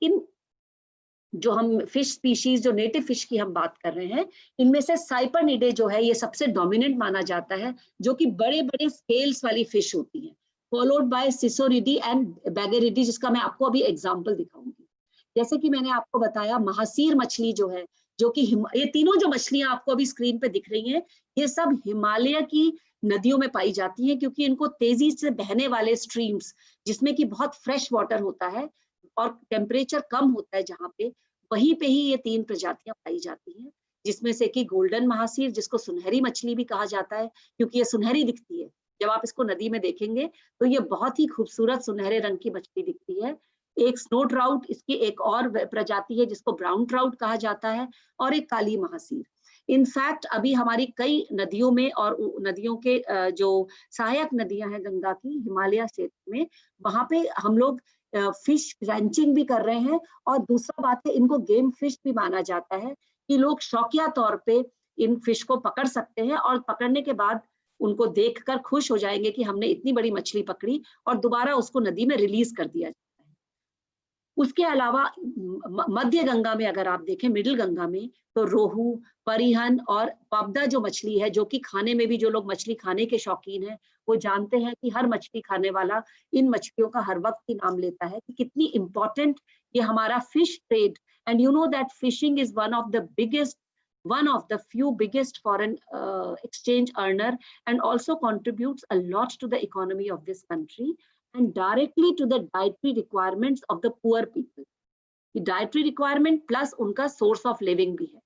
जो हम फिश स्पीशीज, जो नेटिव फिश की हम बात कर रहे हैं, इनमें से साइपरनिडे जो है ये सबसे डोमिनेंट माना जाता है, जो कि बड़े बड़े स्केल्स वाली फिश होती है, फॉलोड बाय सिसोरिडी एंड बैगेरिडी, जिसका मैं आपको अभी एग्जांपल दिखाऊंगी। जैसे कि मैंने आपको बताया, महासीर मछली जो है, जो कि ये तीनों जो मछलियां आपको अभी स्क्रीन पे दिख रही हैं, ये सब हिमालय की नदियों में पाई जाती हैं, क्योंकि इनको तेजी से बहने वाले स्ट्रीम्स, जिसमें कि बहुत फ्रेश वाटर होता है और टेम्परेचर कम होता है जहाँ पे, वहीं पे ही ये 3 प्रजातियां पाई जाती हैं, जिसमें से कि गोल्डन महासीर, जिसको सुनहरी मछली भी कहा जाता है, क्योंकि ये सुनहरी दिखती है। जब आप इसको नदी में देखेंगे तो ये बहुत ही खूबसूरत सुनहरे रंग की मछली दिखती है। एक स्नो ट्राउट, इसकी एक और प्रजाति है जिसको ब्राउन ट्राउट कहा जाता है, और एक काली महासीर। इनफैक्ट अभी हमारी कई नदियों में और नदियों के जो सहायक नदियां हैं गंगा की हिमालय क्षेत्र में, वहां पे हम लोग फिश रैंचिंग भी कर रहे हैं। और दूसरा बात है, इनको गेम फिश भी माना जाता है, कि लोग शौकिया तौर पे इन फिश को पकड़ सकते हैं और पकड़ने के बाद उनको देखकर खुश हो जाएंगे कि हमने इतनी बड़ी मछली पकड़ी, और दोबारा उसको नदी में रिलीज कर दिया जाता है। उसके अलावा मध्य गंगा में अगर आप देखें, मिडिल गंगा में, तो रोहू, परिहन और पाबदा जो मछली है, जो कि खाने में भी, जो लोग मछली खाने के शौकीन हैं वो जानते हैं कि हर मछली खाने वाला इन मछलियों का हर वक्त ही नाम लेता है कि कितनी इंपॉर्टेंट ये हमारा fish trade, and you know that fishing is one of the few biggest foreign exchange earner, and also contributes a lot to the economy of this country and directly to the dietary requirements of the poor people. ये dietary requirement plus उनका source of living भी है।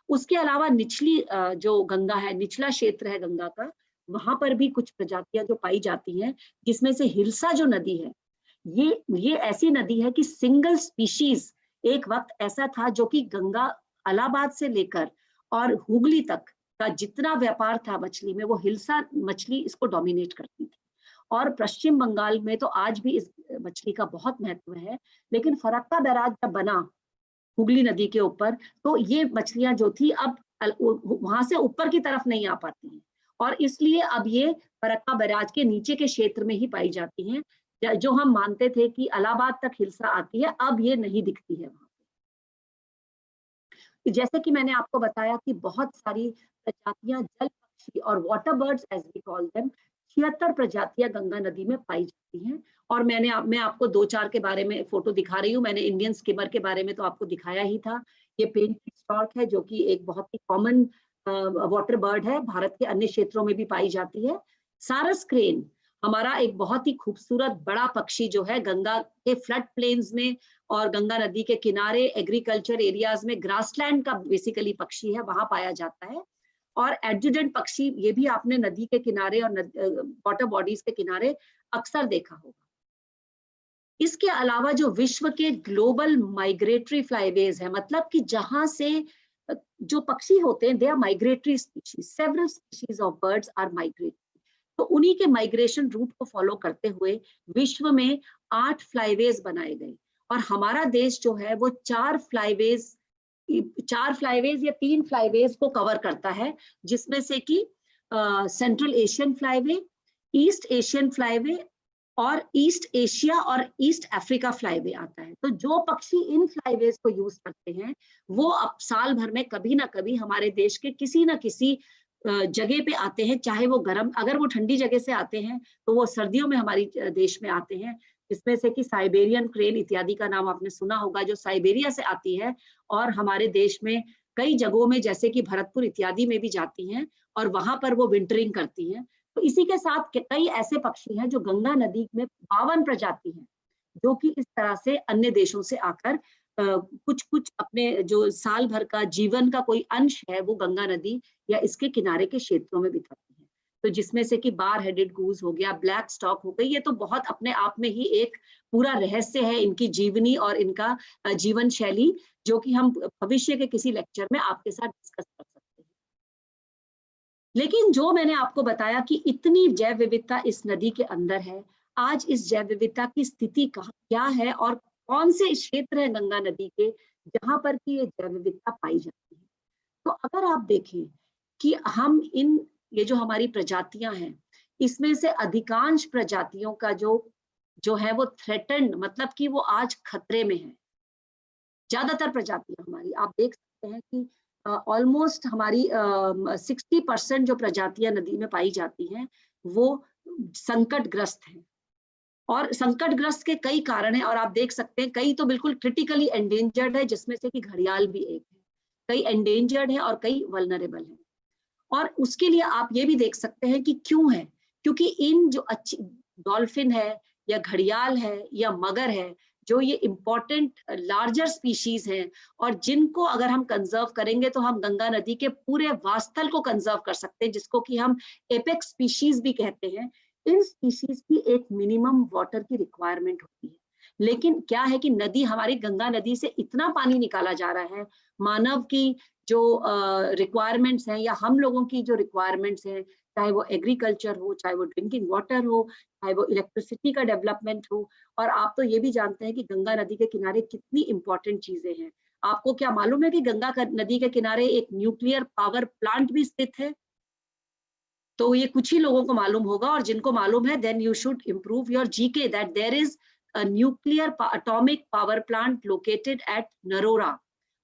उसके अलावा निचली जो गंगा है, निचला क्षेत्र है गंगा का, वहां पर भी कुछ प्रजातियां जो पाई जाती हैं, जिसमें से हिल्सा जो नदी है, ये ऐसी नदी है कि सिंगल स्पीशीज एक वक्त ऐसा था जो कि गंगा इलाहाबाद से लेकर और हुगली तक का जितना व्यापार था मछली में, वो हिल्सा मछली इसको डोमिनेट करती थी। और पश्चिम बंगाल में तो आज भी इस मछली का बहुत महत्व है, लेकिन फरक्का बैराज जब बना हुगली नदी के ऊपर, तो ये मछलियां जो थी अब वहां से ऊपर की तरफ नहीं आ पाती हैं, और इसलिए अब ये फरक्का बैराज के नीचे के क्षेत्र में ही पाई जाती हैं। जो हम मानते थे कि इलाहाबाद तक हिल्सा आती है, अब ये नहीं दिखती है वहां पे। जैसे कि मैंने आपको बताया कि बहुत सारी प्रजातियां जल पक्षी और water birds as we call them, 76 प्रजातियां गंगा नदी में पाई जाती हैं। और मैं आपको 2-4 के बारे में फोटो दिखा रही हूँ। मैंने इंडियन स्किमर के बारे में तो आपको दिखाया ही था। ये पेंटेड स्टॉर्क है, जो कि एक बहुत ही कॉमन वाटर बर्ड है, भारत के अन्य क्षेत्रों में भी पाई जाती है। सारस क्रेन हमारा एक बहुत ही खूबसूरत बड़ा पक्षी जो है, गंगा के फ्लड प्लेन्स में और गंगा नदी के किनारे एग्रीकल्चर एरियाज में ग्रासलैंड का बेसिकली पक्षी है, वहां पाया जाता है। और एडजुडेंट पक्षी, ये भी आपने नदी के किनारे और वाटर बॉडीज के किनारे अक्सर देखा होगा। इसके अलावा जो विश्व के ग्लोबल माइग्रेटरी फ्लाईवेज है, मतलब कि जहां से जो पक्षी होते हैं, they are migratory species, several species of birds are migratory. तो उन्हीं के माइग्रेशन रूट को फॉलो करते हुए विश्व में 8 फ्लाईवेज बनाए गए, और हमारा देश जो है वो 4 फ्लाईवेज या 3 फ्लाईवेज को कवर करता है, जिसमें से कि central Asian flyway, east Asian flyway और ईस्ट एशिया और ईस्ट अफ्रीका फ्लाईवे आता है। तो जो पक्षी इन फ्लाईवेज को यूज करते हैं, वो अब साल भर में कभी ना कभी हमारे देश के किसी ना किसी जगह पे आते हैं, चाहे वो गर्म, अगर वो ठंडी जगह से आते हैं तो वो सर्दियों में हमारी देश में आते हैं, जिसमें से कि साइबेरियन क्रेन इत्यादि का नाम आपने सुना होगा, जो साइबेरिया से आती है और हमारे देश में कई जगहों में, जैसे कि भरतपुर इत्यादि में भी जाती हैं, और वहां पर वो विंटरिंग करती हैं। तो इसी के साथ कई ऐसे पक्षी हैं जो गंगा नदी में 52 प्रजाति हैं, जो कि इस तरह से अन्य देशों से आकर कुछ अपने जो साल भर का जीवन का कोई अंश है, वो गंगा नदी या इसके किनारे के क्षेत्रों में बिताती है। तो जिसमें से कि बार हेडेड गूज हो गया, ब्लैक स्टॉक हो गई, ये तो बहुत अपने आप में ही एक पूरा रहस्य है इनकी जीवनी और इनका जीवन शैली, जो कि हम भविष्य के किसी लेक्चर में आपके साथ डिस्कस कर सकते हैं। लेकिन जो मैंने आपको बताया कि इतनी जैव विविधता इस नदी के अंदर है, आज इस जैव विविधता की स्थिति क्या है और कौन से क्षेत्र है गंगा नदी के जहां पर की ये जैव विविधता पाई जाती है। तो अगर आप देखें कि हम ये जो हमारी प्रजातियां हैं, इसमें से अधिकांश प्रजातियों का जो है वो थ्रेटन्ड, मतलब कि वो आज खतरे में है। ज्यादातर प्रजातियां हमारी, आप देख सकते हैं कि ऑलमोस्ट हमारी 60% जो प्रजातियां नदी में पाई जाती हैं वो संकटग्रस्त हैं। और संकटग्रस्त के कई कारण हैं, और आप देख सकते हैं कई तो बिल्कुल क्रिटिकली एंडेंजर्ड है, जिसमें से कि घड़ियाल भी एक है। कई एंडेंजर्ड है और कई वल्नरेबल है। और उसके लिए आप ये भी देख सकते हैं कि क्यों है, क्योंकि इन जो अच्छी डॉल्फिन है या घड़ियाल है या मगर है, जो ये इंपॉर्टेंट लार्जर स्पीशीज हैं, और जिनको अगर हम कंजर्व करेंगे तो हम गंगा नदी के पूरे वास्तल को कंजर्व कर सकते हैं, जिसको कि हम एपेक्स स्पीशीज भी कहते हैं। इन स्पीशीज की एक मिनिमम वाटर की रिक्वायरमेंट होती है, लेकिन क्या है कि नदी, हमारी गंगा नदी से इतना पानी निकाला जा रहा है, मानव की जो रिक्वायरमेंट्स हैं या हम लोगों की जो रिक्वायरमेंट्स हैं, चाहे वो एग्रीकल्चर हो, चाहे वो ड्रिंकिंग वाटर हो, चाहे वो इलेक्ट्रिसिटी का डेवलपमेंट हो। और आप तो ये भी जानते हैं कि गंगा नदी के किनारे कितनी इंपॉर्टेंट चीजें हैं। आपको क्या मालूम है कि गंगा नदी के किनारे एक न्यूक्लियर पावर प्लांट भी स्थित है? तो ये कुछ ही लोगों को मालूम होगा, और जिनको मालूम है then you should improve your GK that there is a nuclear atomic power plant located at Narora,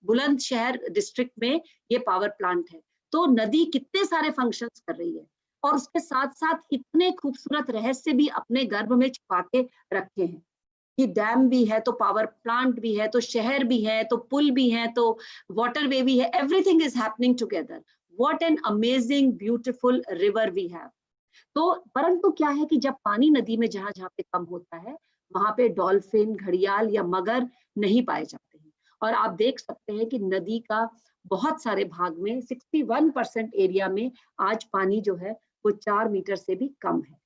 Bulandshahr district में ये पावर प्लांट है। तो नदी कितने सारे फंक्शंस कर रही है, और उसके साथ साथ इतने खूबसूरत रहस्य भी अपने गर्भ में छुपा के रखे हैं कि डैम भी है तो पावर प्लांट भी है, तो शहर भी है, तो पुल भी है, तो वाटरवे भी है, everything is happening together. What an amazing, beautiful river we have. तो परंतु क्या है कि जब पानी नदी में जहां जहां पे कम होता है, वहां पे डॉल्फिन, घड़ियाल या मगर नहीं पाए जाते हैं। और आप देख सकते हैं कि नदी का बहुत सारे भाग में 61% एरिया में आज पानी जो है वो 4 मीटर से भी कम है।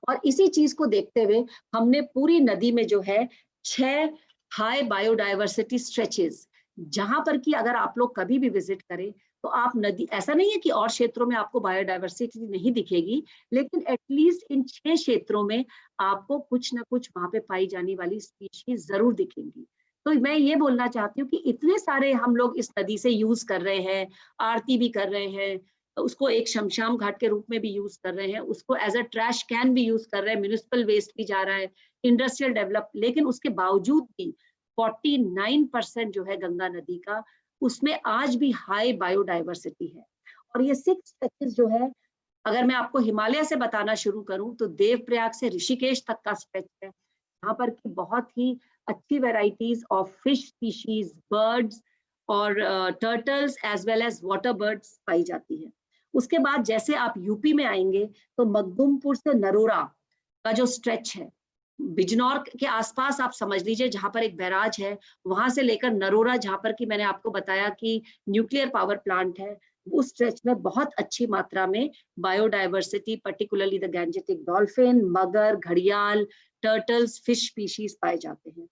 और इसी चीज को देखते हुए हमने पूरी नदी में जो है 6 हाई बायोडाइवर्सिटी स्ट्रेचेस, जहां पर कि अगर आप लोग कभी भी विजिट करें तो आप नदी, ऐसा नहीं है कि और क्षेत्रों में आपको बायोडाइवर्सिटी नहीं दिखेगी, लेकिन एटलीस्ट इन 6 क्षेत्रों में आपको कुछ ना कुछ वहां पे पाई जाने वाली स्पीशीज जरूर दिखेंगी। तो मैं ये बोलना चाहती हूँ कि इतने सारे हम लोग इस नदी से यूज कर रहे हैं, आरती भी कर रहे हैं, उसको एक शमशाम घाट के रूप में भी यूज कर रहे हैं, उसको एज अ ट्रैश कैन भी यूज कर रहे हैं, म्युनिसिपल वेस्ट भी जा रहा है, इंडस्ट्रियल डेवलप, लेकिन उसके बावजूद भी 49% जो है गंगा नदी का, उसमें आज भी हाई बायोडाइवर्सिटी है। और ये 6 स्ट्रेचेस जो है, अगर मैं आपको हिमालय से बताना शुरू करूं तो देवप्रयाग से ऋषिकेश तक का स्ट्रेच है, जहाँ पर की बहुत ही अच्छी varieties of fish species, birds और turtles as well as water birds पाई जाती है। उसके बाद जैसे आप यूपी में आएंगे तो मखदुमपुर से नरोरा का जो स्ट्रेच है, बिजनौर के आसपास आप समझ लीजिए, जहां पर एक बैराज है, वहां से लेकर नरोरा, जहां पर कि मैंने आपको बताया कि न्यूक्लियर पावर प्लांट है, उस स्ट्रेच में बहुत अच्छी मात्रा में biodiversity, particularly the Gangetic dolphin, मगर, घड़ियाल, टर्टल्स, फिश स्पीशीज पाए जाते हैं।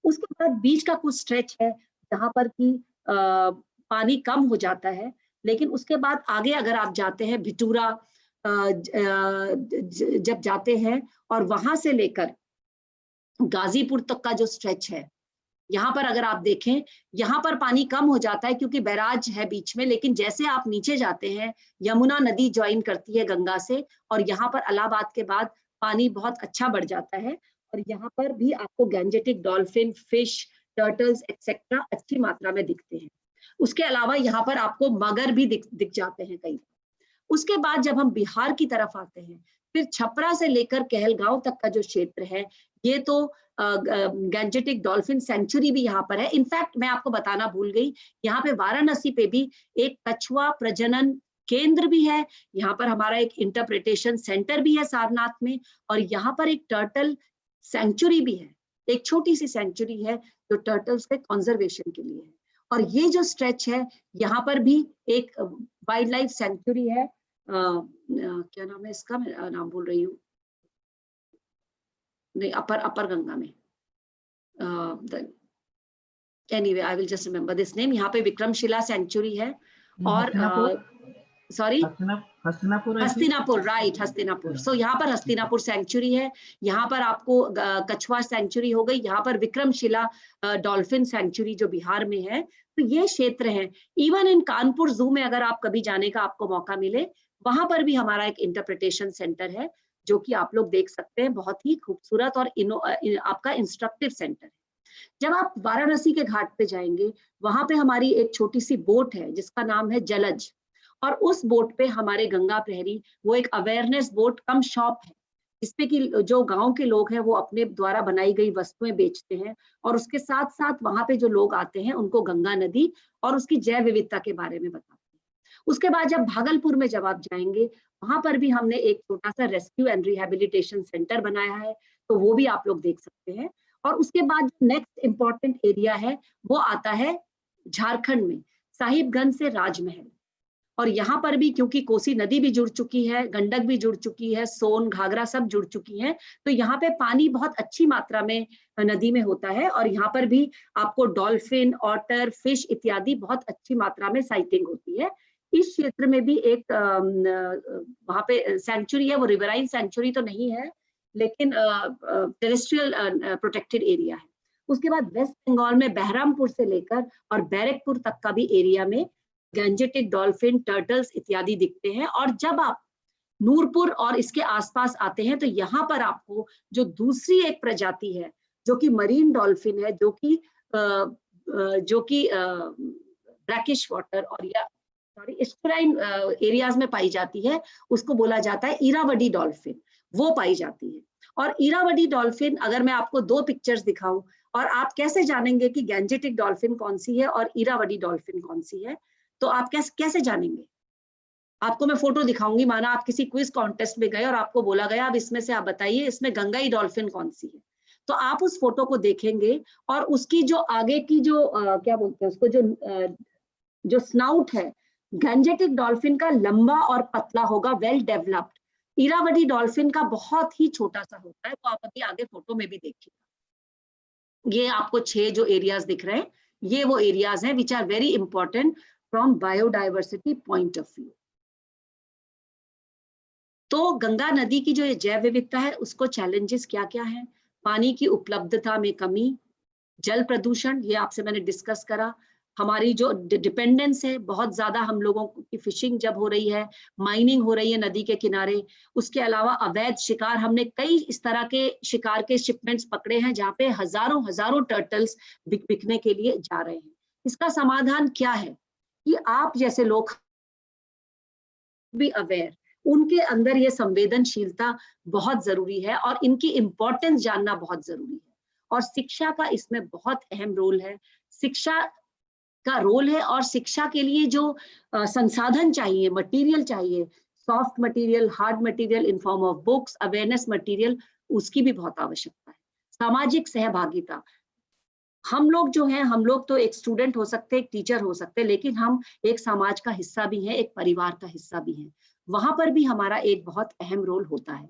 उसके बाद बीच का कुछ स्ट्रेच है जहां पर कि पानी कम हो जाता है, लेकिन उसके बाद आगे अगर आप जाते हैं भिटूरा जब जाते हैं और वहां से लेकर गाजीपुर तक का जो स्ट्रेच है, यहाँ पर अगर आप देखें, यहाँ पर पानी कम हो जाता है क्योंकि बैराज है बीच में, लेकिन जैसे आप नीचे जाते हैं, यमुना नदी ज्वाइन करती है गंगा से, और यहाँ पर इलाहाबाद के बाद पानी बहुत अच्छा बढ़ जाता है, और यहाँ पर भी आपको Gangetic dolphin, fish, turtles etcetera अच्छी मात्रा में दिखते हैं। उसके अलावा यहाँ पर आपको मगर भी दिख जाते हैं कई। उसके बाद जब हम बिहार की तरफ आते हैं, फिर छपरा से लेकर कहलगांव तक का जो क्षेत्र है, ये तो गैंजेटिक डॉल्फिन सेंचुरी भी यहाँ पर है। इनफैक्ट मैं आपको बताना भूल गई, यहाँ पे वाराणसी पे भी एक कछुआ प्रजनन केंद्र भी है, यहाँ पर हमारा एक इंटरप्रिटेशन सेंटर भी है सारनाथ में, और यहाँ पर एक टर्टल सेंचुरी भी है, एक छोटी सी सेंचुरी है जो टर्टल्स के कंजर्वेशन के लिए है। और ये जो स्ट्रेच है, यहाँ पर भी एक वाइल्ड लाइफ सेंचुरी है, क्या नाम है इसका, मैं नाम भूल रही हूँ, नहीं, अपर गंगा में, anyway I will just remember this name. यहाँ पे विक्रमशिला सेंचुरी है, और सॉरी हस्तिनापुर, राइट, हस्तिनापुर। सो यहाँ पर हस्तिनापुर सेंचुरी है, यहाँ पर आपको कछुआ सेंचुरी हो गई, यहाँ पर विक्रमशिला डॉल्फिन सेंचुरी जो बिहार में है। तो ये क्षेत्र है। इवन इन कानपुर जू में अगर आप कभी जाने का आपको मौका मिले, वहां पर भी हमारा एक इंटरप्रिटेशन सेंटर है, जो कि आप लोग देख सकते हैं, बहुत ही खूबसूरत और आपका इंस्ट्रक्टिव सेंटर है। जब आप वाराणसी के घाट पे जाएंगे, वहां पे हमारी एक छोटी सी बोट है जिसका नाम है जलज, और उस बोट पे हमारे गंगा प्रहरी, वो एक अवेयरनेस बोट कम शॉप है, जिसपे कि जो गांव के लोग हैं वो अपने द्वारा बनाई गई वस्तुएं बेचते हैं, और उसके साथ साथ वहां पे जो लोग आते हैं उनको गंगा नदी और उसकी जैव विविधता के बारे में बताते हैं। उसके बाद जब भागलपुर में जब आप जाएंगे, वहां पर भी हमने एक छोटा सा रेस्क्यू एंड रिहेबिलिटेशन सेंटर बनाया है, तो वो भी आप लोग देख सकते हैं। और उसके बाद नेक्स्ट इंपॉर्टेंट एरिया है वो आता है झारखंड में, साहिबगंज से राजमहल। और यहाँ पर भी क्योंकि कोसी नदी भी जुड़ चुकी है, गंडक भी जुड़ चुकी है, सोन घाघरा सब जुड़ चुकी हैं, तो यहाँ पे पानी बहुत अच्छी मात्रा में नदी में होता है, और यहाँ पर भी आपको डॉल्फिन, ऑटर, फिश इत्यादि बहुत अच्छी मात्रा में साइटिंग होती है। इस क्षेत्र में भी एक वहाँ पे सैंक्चुरी है, वो रिवराइन सैंक्चुरी तो नहीं है, लेकिन टेरेस्ट्रियल प्रोटेक्टेड एरिया है। उसके बाद वेस्ट बंगाल में बहरामपुर से लेकर और बैरकपुर तक का भी एरिया में गैंजेटिक डॉल्फिन, टर्टल्स इत्यादि दिखते हैं। और जब आप नूरपुर और इसके आसपास आते हैं तो यहाँ पर आपको जो दूसरी एक प्रजाति है जो कि मरीन डॉल्फिन है, जो कि ब्रैकिश वाटर और या एस्टुराइन एरियाज में पाई जाती है, उसको बोला जाता है इरावदी डॉल्फिन, वो पाई जाती है। और इरावदी डॉल्फिन, अगर मैं आपको दो पिक्चर्स दिखाऊं, और आप कैसे जानेंगे कि गैंजेटिक डॉल्फिन कौन सी है और इरावदी डॉल्फिन कौन सी है, तो आप कैसे जानेंगे? आपको मैं फोटो दिखाऊंगी, माना आप किसी क्विज कॉन्टेस्ट में गए और आपको बोला गया अब इसमें से आप बताइए इसमें गंगाई डॉल्फिन कौन सी है, तो आप उस फोटो को देखेंगे और उसकी जो आगे की जो क्या बोलते हैं उसको, जो स्नाउट है, गैंजेटिक डॉल्फिन का लंबा और पतला होगा, वेल डेवलप्ड। इरावदी डॉल्फिन का बहुत ही छोटा सा होता है, वो आप अभी आगे फोटो में भी देखिएगा। ये आपको 6 जो एरियाज दिख रहे हैं, ये वो एरियाज हैं which are very important from biodiversity point of view. तो गंगा नदी की जो ये जैव विविधता है, उसको चैलेंजेस क्या क्या है? पानी की उपलब्धता में कमी, जल प्रदूषण, ये आपसे मैंने डिस्कस करा, हमारी जो डिपेंडेंस है बहुत ज्यादा, हम लोगों की फिशिंग जब हो रही है, माइनिंग हो रही है नदी के किनारे, उसके अलावा अवैध शिकार, हमने कई इस तरह के शिकार के शिपमेंट्स पकड़े हैं जहाँ पे हजारों टर्टल्स बिकने के लिए जा रहे हैं। इसका समाधान क्या है कि आप जैसे लोग भी अवेयर, उनके अंदर ये संवेदनशीलता बहुत जरूरी है और इनकी इंपॉर्टेंस जानना बहुत जरूरी है। और शिक्षा का इसमें बहुत अहम रोल है, शिक्षा का रोल है। और शिक्षा के लिए जो संसाधन चाहिए, मटेरियल चाहिए, soft material, hard material in form of books, awareness material, उसकी भी बहुत आवश्यकता है। सामाजिक सहभागिता, हम लोग जो हैं, हम लोग तो एक स्टूडेंट हो सकते हैं, एक टीचर हो सकते हैं, लेकिन हम एक समाज का हिस्सा भी हैं, एक परिवार का हिस्सा भी हैं, वहां पर भी हमारा एक बहुत अहम रोल होता है।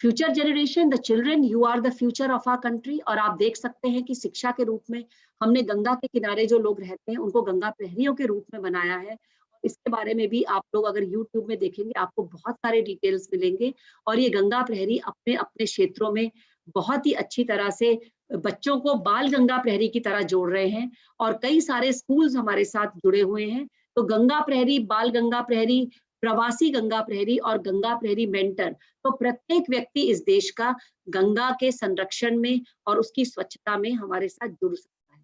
Future generation, the children, you are the future of our country. और आप देख सकते हैं कि शिक्षा के रूप में हमने गंगा के किनारे जो लोग रहते हैं उनको गंगा प्रहरियों के रूप में बनाया है। इसके बारे में भी आप लोग अगर YouTube में देखेंगे आपको बहुत सारे डिटेल्स मिलेंगे। और ये गंगा प्रहरी अपने अपने क्षेत्रों में बहुत ही अच्छी तरह से बच्चों को बाल गंगा प्रहरी की तरह जोड़ रहे हैं, और कई सारे स्कूल्स हमारे साथ जुड़े हुए हैं। तो गंगा प्रहरी, बाल गंगा प्रहरी, प्रवासी गंगा प्रहरी और गंगा प्रहरी मेंटर, तो प्रत्येक व्यक्ति इस देश का गंगा के संरक्षण में और उसकी स्वच्छता में हमारे साथ जुड़ सकता है।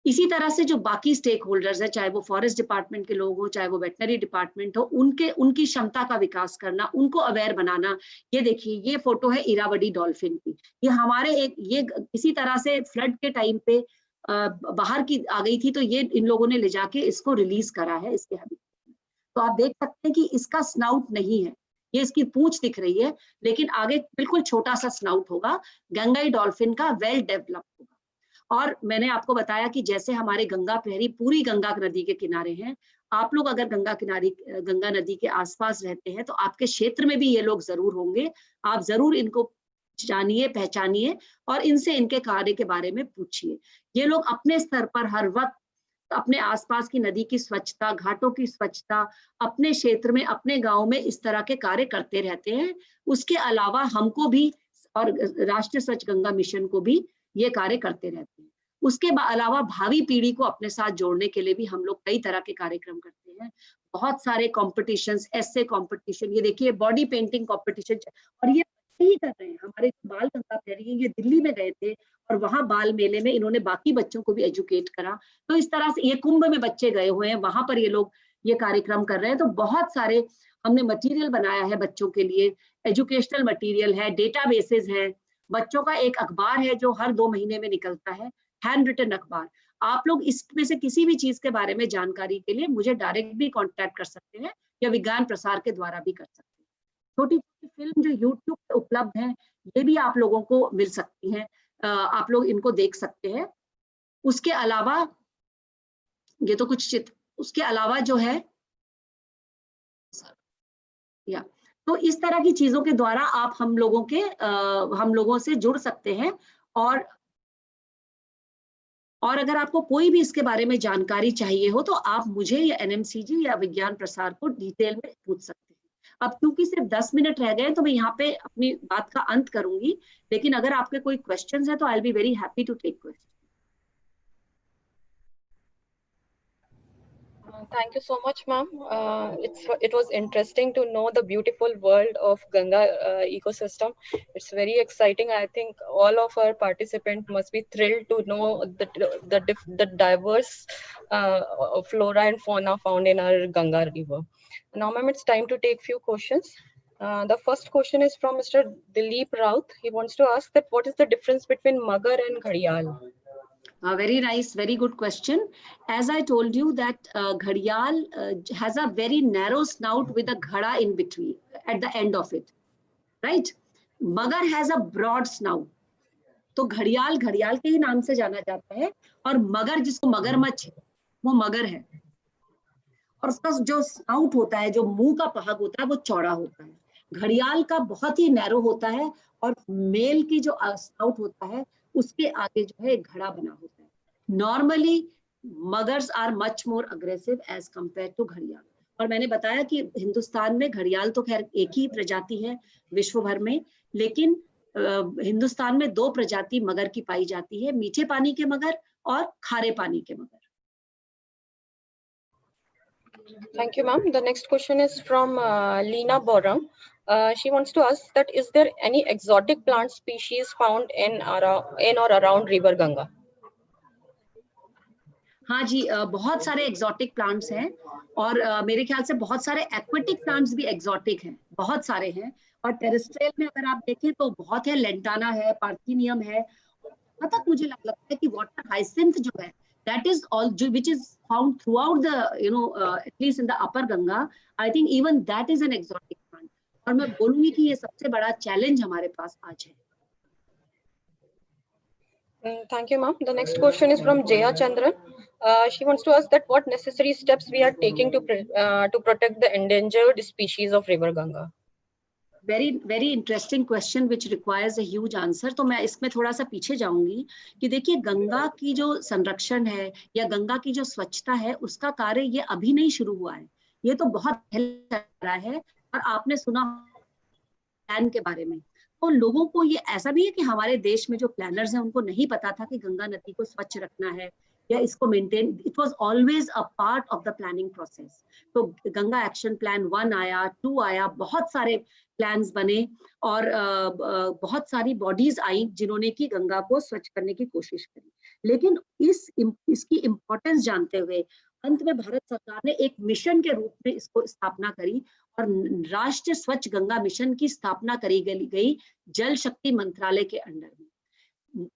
इसी तरह से जो बाकी स्टेक होल्डर्स है, चाहे वो फॉरेस्ट डिपार्टमेंट के लोग हो, चाहे वो वेटनरी डिपार्टमेंट हो, उनकी क्षमता का विकास करना, उनको अवेयर बनाना। ये देखिए, ये फोटो है इरावदी डॉल्फिन की। ये हमारे ये किसी तरह से फ्लड के टाइम पे बाहर की आ गई थी, तो ये इन लोगों ने ले जाके इसको रिलीज करा है इसके हैबिटेट में। तो आप देख सकते हैं कि इसका स्नाउट नहीं है, ये इसकी पूंछ दिख रही है, लेकिन आगे बिल्कुल छोटा सा स्नाउट होगा। गंगाई डॉल्फिन का वेल डेवलप्ड होगा। और मैंने आपको बताया कि जैसे हमारे गंगा प्रहरी पूरी गंगा नदी के किनारे हैं, आप लोग अगर गंगा नदी के आसपास रहते हैं तो आपके क्षेत्र में भी ये लोग जरूर होंगे। आप जरूर इनको जानिए, पहचानिए और इनसे इनके कार्य के बारे में पूछिए। ये लोग अपने स्तर पर हर वक्त अपने आसपास की नदी की स्वच्छता, घाटों की स्वच्छता, अपने क्षेत्र में, अपने गांव में इस तरह के कार्य करते रहते हैं। उसके अलावा हमको भी और राष्ट्रीय स्वच्छ गंगा मिशन को भी ये कार्य करते रहते हैं। उसके अलावा भावी पीढ़ी को अपने साथ जोड़ने के लिए भी हम लोग कई तरह के कार्यक्रम करते हैं। बहुत सारे कॉम्पिटिशन्स, ऐसे कॉम्पिटिशन, ये देखिए बॉडी पेंटिंग कॉम्पिटिशन, और ये बच्चे ही कर रहे हैं। हमारे बाल गंगा प्रहरी ये दिल्ली में गए थे और वहां बाल मेले में इन्होंने बाकी बच्चों को भी एजुकेट करा। तो इस तरह से ये कुंभ में बच्चे गए हुए हैं, वहां पर ये लोग ये कार्यक्रम कर रहे हैं। तो बहुत सारे हमने मटेरियल बनाया है बच्चों के लिए, एजुकेशनल मटेरियल है, डेटाबेसेस है, बच्चों का एक अखबार है जो हर 2 महीने में निकलता है, हैंड रिटन अखबार। आप लोग इसमें से किसी भी चीज के बारे में जानकारी के लिए मुझे डायरेक्ट भी कांटेक्ट कर सकते हैं या विज्ञान प्रसार के द्वारा भी कर सकते हैं। छोटी छोटी फिल्म जो यूट्यूब पे उपलब्ध है, ये भी आप लोगों को मिल सकती हैं, आप लोग इनको देख सकते हैं। उसके अलावा ये तो कुछ चित्र, उसके अलावा जो है या तो इस तरह की चीजों के द्वारा आप हम लोगों से जुड़ सकते हैं। और अगर आपको कोई भी इसके बारे में जानकारी चाहिए हो तो आप मुझे या एनएमसीजी या विज्ञान प्रसार को डिटेल में पूछ सकते हैं। अब क्योंकि सिर्फ 10 मिनट रह गए तो मैं यहाँ पे अपनी बात का अंत करूंगी, लेकिन अगर आपके कोई क्वेश्चंस है तो I will be very happy to take question. Thank you so much, ma'am. It was interesting to know the beautiful world of Ganga ecosystem. It's very exciting. I think all of our participants must be thrilled to know the diverse flora and fauna found in our Ganga river. Now, ma'am, it's time to take few questions. The first question is from Mr. Dilip Raut. He wants to ask that what is the difference between Magar and Ghadial? Very nice, very good question. As I told you that Ghadial has a very narrow snout with a ghada in between, at the end of it, right? Magar has a broad snout. तो घड़ियाल घड़ियाल के ही नाम से जाना जाता है, और मगर जिसको मगरमच्छ है वो मगर है, और उसका जो स्नाउट होता है, जो मुंह का पहाग होता है, वो चौड़ा होता है। घड़ियाल का बहुत ही नैरो होता है, और मेल की जो स्नाउट होता है उसके आगे जो है एक घड़ा बना होता है। Normally muggers are much more aggressive as compare to घड़ियाल। और मैंने बताया कि हिंदुस्तान में घड़ियाल तो खैर एक ही प्रजाति है विश्व भर में, लेकिन हिंदुस्तान में 2 प्रजाति मगर की पाई जाती है, मीठे पानी के मगर और खारे पानी के मगर। Thank you, ma'am. The next question is from Leena Boram. She wants to ask that is there any exotic plant species found in or around River Ganga? हाँ जी, बहुत सारे एक्सोटिक प्लांट्स हैं, और मेरे ख्याल से बहुत सारे एक्वेटिक प्लांट्स भी एक्सोटिक हैं, बहुत सारे हैं। और टेरेस्ट्रियल में अगर आप देखें तो बहुत है, लेंटाना है, पार्थिनियम है, यहाँ तक मुझे लगता है कि वाटर हाइसिंथ जो है that is all which is found throughout the at least in the upper Ganga. I think even that is an exotic plant, और मैं बोलूंगी कि ये सबसे बड़ा चैलेंज हमारे पास आज है। Thank you, ma'am. The next question is from Jaya Chandran. She wants to ask that what necessary steps we are taking to protect the endangered species of River Ganga. Very interesting question which requires a huge answer. तो मैं इसमें थोड़ा सा पीछे जाऊंगी कि देखिए, गंगा की जो संरक्षण है या गंगा की जो स्वच्छता है, उसका कार्य ये अभी नहीं शुरू हुआ है, ये तो बहुत पहले चल रहा है। और आपने सुना प्लान के बारे में, तो लोगों को ये ऐसा भी है कि हमारे देश में जो प्लानर्स हैं उनको नहीं पता था कि गंगा नदी को स्वच्छ रखना है या इसको maintain. It was always a part of the planning process. तो गंगा एक्शन प्लान 1 आया, 2 आया, बहुत सारे प्लान्स बने, और बहुत सारी बॉडीज आई जिन्होंने की गंगा को स्वच्छ करने की कोशिश करी। लेकिन इसकी इम्पोर्टेंस जानते हुए अंत में भारत सरकार ने एक मिशन के रूप में इसको स्थापना करी, और राष्ट्रीय स्वच्छ गंगा मिशन की स्थापना करी गई जल शक्ति मंत्रालय के अंडर में।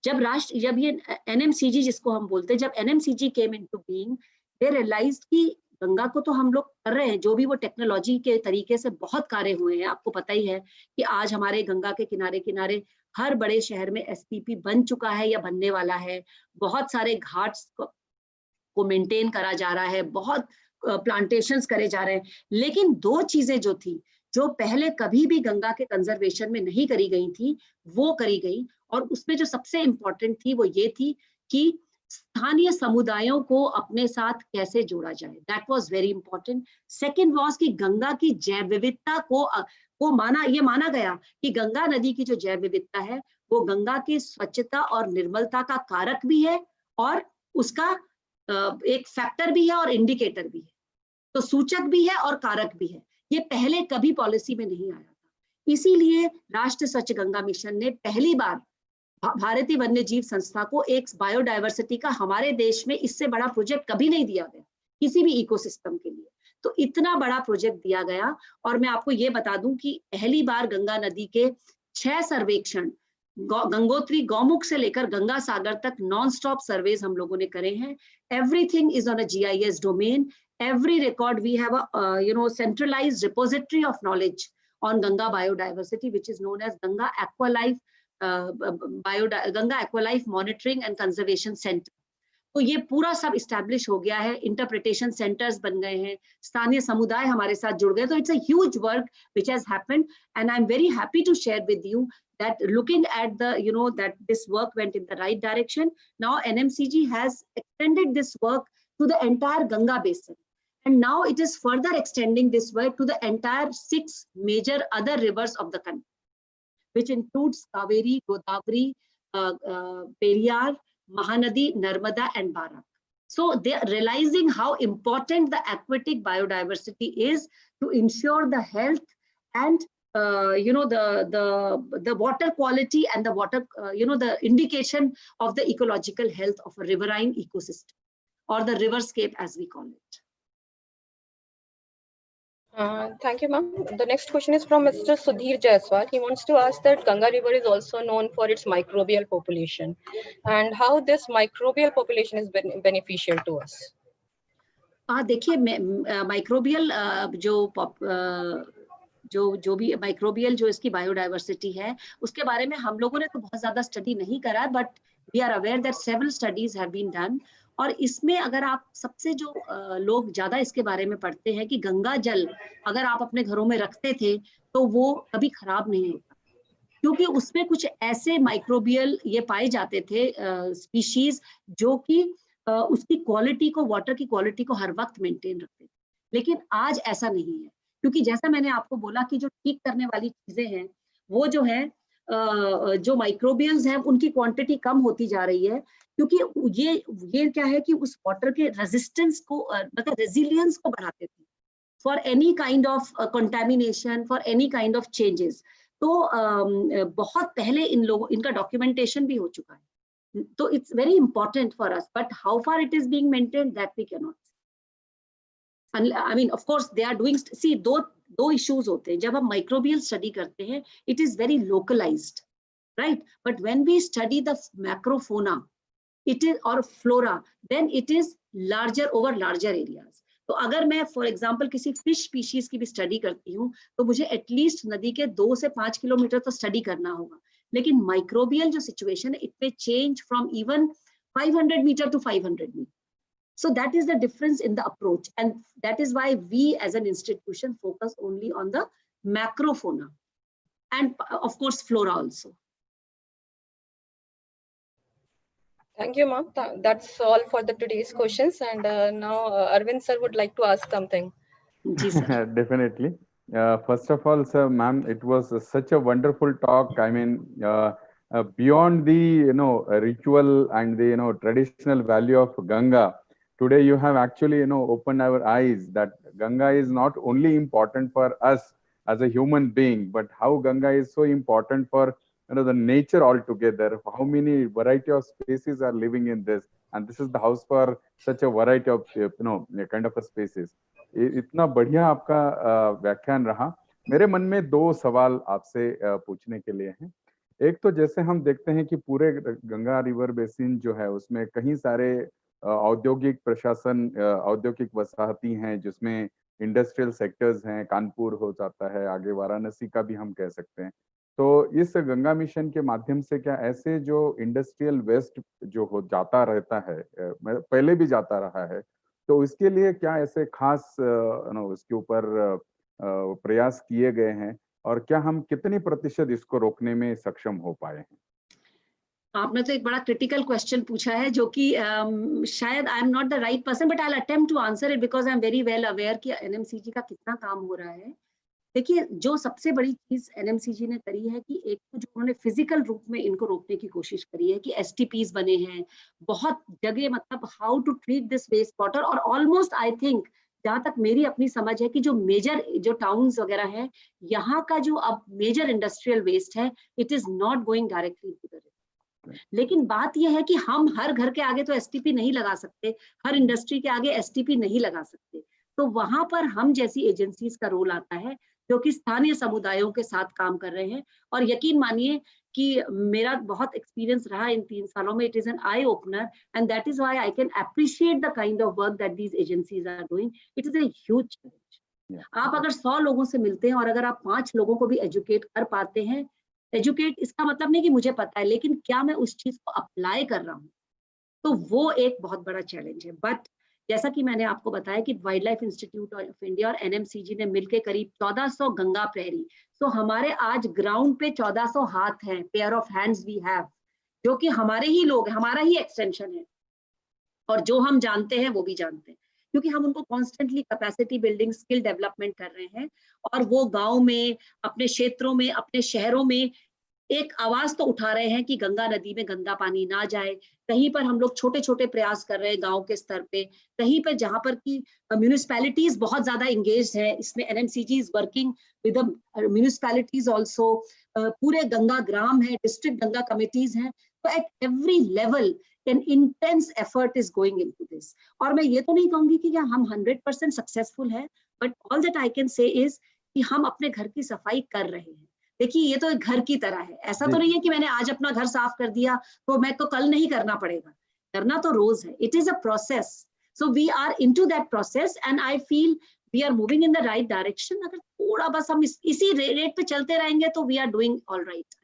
जब ये एनएमसीजी जिसको हम बोलते हैं, जब एनएमसीजी केम इनटू बीइंग, दे रियलाइज्ड कि गंगा को तो हम लोग कर रहे हैं, जो भी वो टेक्नोलॉजी के तरीके से बहुत कार्य हुए हैं। आपको पता ही है कि आज हमारे गंगा के किनारे किनारे हर बड़े शहर में एसपीपी बन चुका है या बनने वाला है, बहुत सारे घाट्स को मेंटेन करा जा रहा है, बहुत प्लांटेशंस करे जा रहे हैं। लेकिन 2 चीजें जो थी, जो पहले कभी भी गंगा के कंजर्वेशन में नहीं करी गई थी, वो करी गई, और उसमें जो सबसे इंपॉर्टेंट थी वो ये थी कि स्थानीय समुदायों को अपने साथ कैसे जोड़ा जाए। That was very important. Second was कि गंगा की जैव विविधता को ये माना गया कि गंगा नदी की जो जैव विविधता है वो गंगा की स्वच्छता और निर्मलता का कारक भी है, और उसका एक फैक्टर भी है और इंडिकेटर भी है। तो सूचक भी है और कारक भी है। ये पहले कभी पॉलिसी में नहीं आया था। इसीलिए राष्ट्रीय स्वच्छ गंगा मिशन ने पहली बार भारतीय वन्य जीव संस्था को एक बायोडायवर्सिटी का हमारे देश में इससे बड़ा प्रोजेक्ट कभी नहीं दिया गया किसी भी इकोसिस्टम के लिए। तो इतना बड़ा प्रोजेक्ट दिया गया। और मैं आपको ये बता दूं कि पहली बार गंगा नदी के 6 सर्वेक्षण गंगोत्री गौमुख से लेकर गंगा सागर तक नॉन स्टॉप सर्वेज हम लोगों ने करे हैं। Everything is on a GIS domain. Every record we have a centralized repository of knowledge on Ganga biodiversity, which is known as Ganga Aqualife Ganga Aqualife Monitoring and Conservation Center. तो ये पूरा सब establish हो गया है, interpretation centres बन गए हैं, स्थानीय समुदाय हमारे साथ जुड़ गए। तो it's a huge work which has happened, and I'm very happy to share with you that looking at the that this work went in the right direction. Now NMCG has extended this work to the entire Ganga basin, and now it is further extending this work to the entire 6 major other rivers of the country, which includes Kaveri, Godavari, Periyar, Mahanadi, Narmada, and Barak. So they are realizing how important the aquatic biodiversity is to ensure the health and the water quality and the water the indication of the ecological health of a riverine ecosystem, or the riverscape as we call it. Thank you, ma'am. The next question is from Mr. Sudhir Jaiswal. He wants to ask that Ganga River is also known for its microbial population, and how this microbial population is beneficial to us. देखिए, microbial जो भी microbial जो इसकी biodiversity है उसके बारे में हम लोगों ने तो बहुत ज्यादा स्टडी नहीं करा, but we are aware that several studies have been done. और इसमें अगर आप सबसे जो लोग ज्यादा इसके बारे में पढ़ते हैं कि गंगा जल अगर आप अपने घरों में रखते थे तो वो कभी खराब नहीं होता, क्योंकि उसमें कुछ ऐसे माइक्रोबियल ये पाए जाते थे स्पीशीज जो कि उसकी क्वालिटी को, वाटर की क्वालिटी को हर वक्त मेंटेन रखते थे। लेकिन आज ऐसा नहीं है, क्योंकि जैसा मैंने आपको बोला कि जो ठीक करने वाली चीजें हैं वो जो है जो माइक्रोबियल्स हैं उनकी क्वांटिटी कम होती जा रही है, क्योंकि ये क्या है कि उस वाटर के रेजिस्टेंस को मतलब रेजिलियंस को बढ़ाते थे for any kind of contamination, for any kind of changes. तो बहुत पहले इनका डॉक्यूमेंटेशन भी हो चुका है। तो it's very important for us, but how far it is being maintained that we can not. I mean, of course, they are doing. See, दो issues होते हैं जब हम microbial study करते हैं. It is very localized, right? But when we study the macrofauna, it is or flora, then it is larger over larger areas. तो अगर मैं for example किसी fish species की भी study करती हूँ तो मुझे at least नदी के 2 से 5 किलोमीटर तो study करना होगा। लेकिन microbial जो situation है, it may change from even 500 meter to 500 meter. So that is the difference in the approach, and that is why we as an institution focus only on the macrofauna and of course flora also. Thank you, ma'am. That's all for the today's questions, and now Arvind sir would like to ask something. Definitely. First of all, sir, ma'am, it was such a wonderful talk. I mean, beyond the ritual and the traditional value of Ganga, today you have actually opened our eyes that Ganga is not only important for us as a human being, but how Ganga is so important for the nature altogether. How many variety of species are living in this, and this is the house for such a variety of kind of a species. इतना बढ़िया आपका व्याख्यान रहा। मेरे मन में 2 सवाल आपसे पूछने के लिए हैं। एक तो जैसे हम देखते हैं कि पूरे गंगा रिवर बेसिन जो है उसमें कई सारे औद्योगिक प्रशासन, औद्योगिक वसाहती हैं, जिसमें इंडस्ट्रियल सेक्टर्स हैं, कानपुर हो जाता है, आगे वाराणसी का भी हम कह सकते हैं। तो इस गंगा मिशन के माध्यम से क्या ऐसे जो इंडस्ट्रियल वेस्ट जो हो जाता रहता है, पहले भी जाता रहा है, तो इसके लिए क्या ऐसे खास उसके ऊपर प्रयास किए गए हैं, और क्या हम कितनी प्रतिशत इसको रोकने में सक्षम हो पाए हैं? आपने तो एक बड़ा क्रिटिकल क्वेश्चन पूछा है, जो कि शायद I am not the right person, but I will attempt to answer it because I am very well aware कि एनएमसीजी का कितना काम हो रहा है। देखिए, जो सबसे बड़ी चीज एनएमसीजी ने करी है कि एक तो जो उन्होंने फिजिकल रूप में इनको रोकने की कोशिश करी है कि एसटीपीज बने हैं बहुत जगह, मतलब how to treat this waste water, और ऑलमोस्ट आई थिंक जहां तक मेरी अपनी समझ है कि जो मेजर जो टाउन्स वगैरह है, यहाँ का जो अब मेजर इंडस्ट्रियल वेस्ट है, it is not going directly to the river. लेकिन बात यह है कि हम हर घर के आगे तो एसटीपी नहीं लगा सकते, हर इंडस्ट्री के आगे एसटीपी नहीं लगा सकते। तो वहां पर हम जैसी एजेंसीज का रोल आता है जो कि स्थानीय समुदायों के साथ काम कर रहे हैं। और यकीन मानिए कि मेरा बहुत एक्सपीरियंस रहा इन 3 सालों में, it is an eye opener, and that is why I can appreciate the kind of work that these agencies are doing. It is a huge challenge. आप अगर 100 लोगों से मिलते हैं और अगर आप 5 लोगों को भी एजुकेट कर पाते हैं, एजुकेट इसका मतलब नहीं कि मुझे पता है, लेकिन क्या मैं उस चीज को अप्लाई कर रहा हूँ, तो वो एक बहुत बड़ा चैलेंज है। बट जैसा कि मैंने आपको बताया कि wild life institute of India और एनएमसीजी ने मिलकर करीब 1400 गंगा प्रहरी, तो हमारे आज ग्राउंड पे 1400 हाथ हैं, pair of hands we have, जो कि हमारे ही लोग, हमारा ही एक्सटेंशन है। और जो हम जानते हैं वो भी जानते हैं, क्योंकि हम उनको constantly capacity building, skill development कर रहे हैं। और वो गाँव में, अपने क्षेत्रों में, अपने शहरों में एक आवाज तो उठा रहे हैं कि गंगा नदी में गंदा पानी ना जाए। कहीं पर हम लोग छोटे छोटे प्रयास कर रहे हैं गांव के स्तर पे, कहीं पर जहां पर की म्यूनिसिपैलिटीज बहुत ज्यादा एंगेज है इसमें, NMCG is working with the municipalities also, पूरे गंगा ग्राम है, डिस्ट्रिक्ट गंगा कमिटीज हैं। तो at every level N intense effort is going into this. और मैं ये तो नहीं कहूंगी कि हम 100% सक्सेसफुल है, but all that I can say is कि हम अपने घर की सफाई कर रहे हैं। देखिए, ये तो एक घर की तरह है, ऐसा तो नहीं है कि मैंने आज अपना घर साफ कर दिया तो मैं तो कल नहीं करना पड़ेगा, करना तो रोज है। It is a process, so we are into that process and I feel we are moving in the right direction. अगर थोड़ा बस हम इसी रेट पे चलते रहेंगे तो we are doing all right.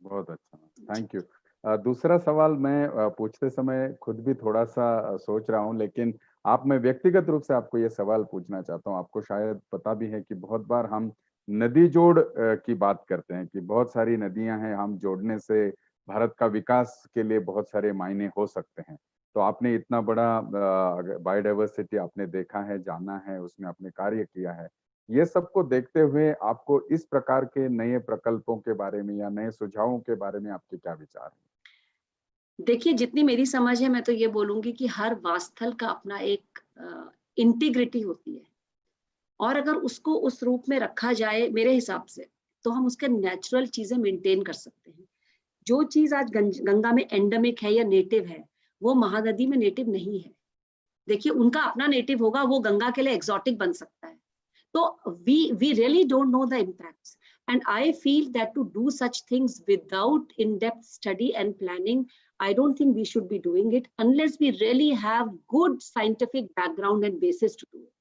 बहुत अच्छा, थैंक यू। दूसरा सवाल मैं पूछते समय खुद भी थोड़ा सा सोच रहा हूँ, लेकिन मैं व्यक्तिगत रूप से आपको ये सवाल पूछना चाहता हूँ। आपको शायद पता भी है कि बहुत बार हम नदी जोड़ की बात करते हैं कि बहुत सारी नदियां हैं, हम जोड़ने से भारत का विकास के लिए बहुत सारे मायने हो सकते हैं। तो आपने इतना बड़ा बायोडाइवर्सिटी आपने देखा है, जाना है, उसमें आपने कार्य किया है। ये सबको देखते हुए आपको इस प्रकार के नए प्रकल्पों के बारे में या नए सुझावों के बारे में आपके क्या विचार हैं? देखिए, जितनी मेरी समझ है, मैं तो ये बोलूंगी कि हर वास्थल का अपना एक इंटीग्रिटी होती है, और अगर उसको उस रूप में रखा जाए मेरे हिसाब से, तो हम उसके नेचुरल चीजें मेंटेन कर सकते हैं। जो चीज आज गंगा में एंडेमिक है या नेटिव है, वो महानदी में नेटिव नहीं है। देखिए, उनका अपना नेटिव होगा, वो गंगा के लिए एक्सोटिक बन सकता है। तो we really don't know the impacts, and I feel that to do such things without in-depth study and planning, I don't think we should be doing it unless we really have good scientific background and basis to do it.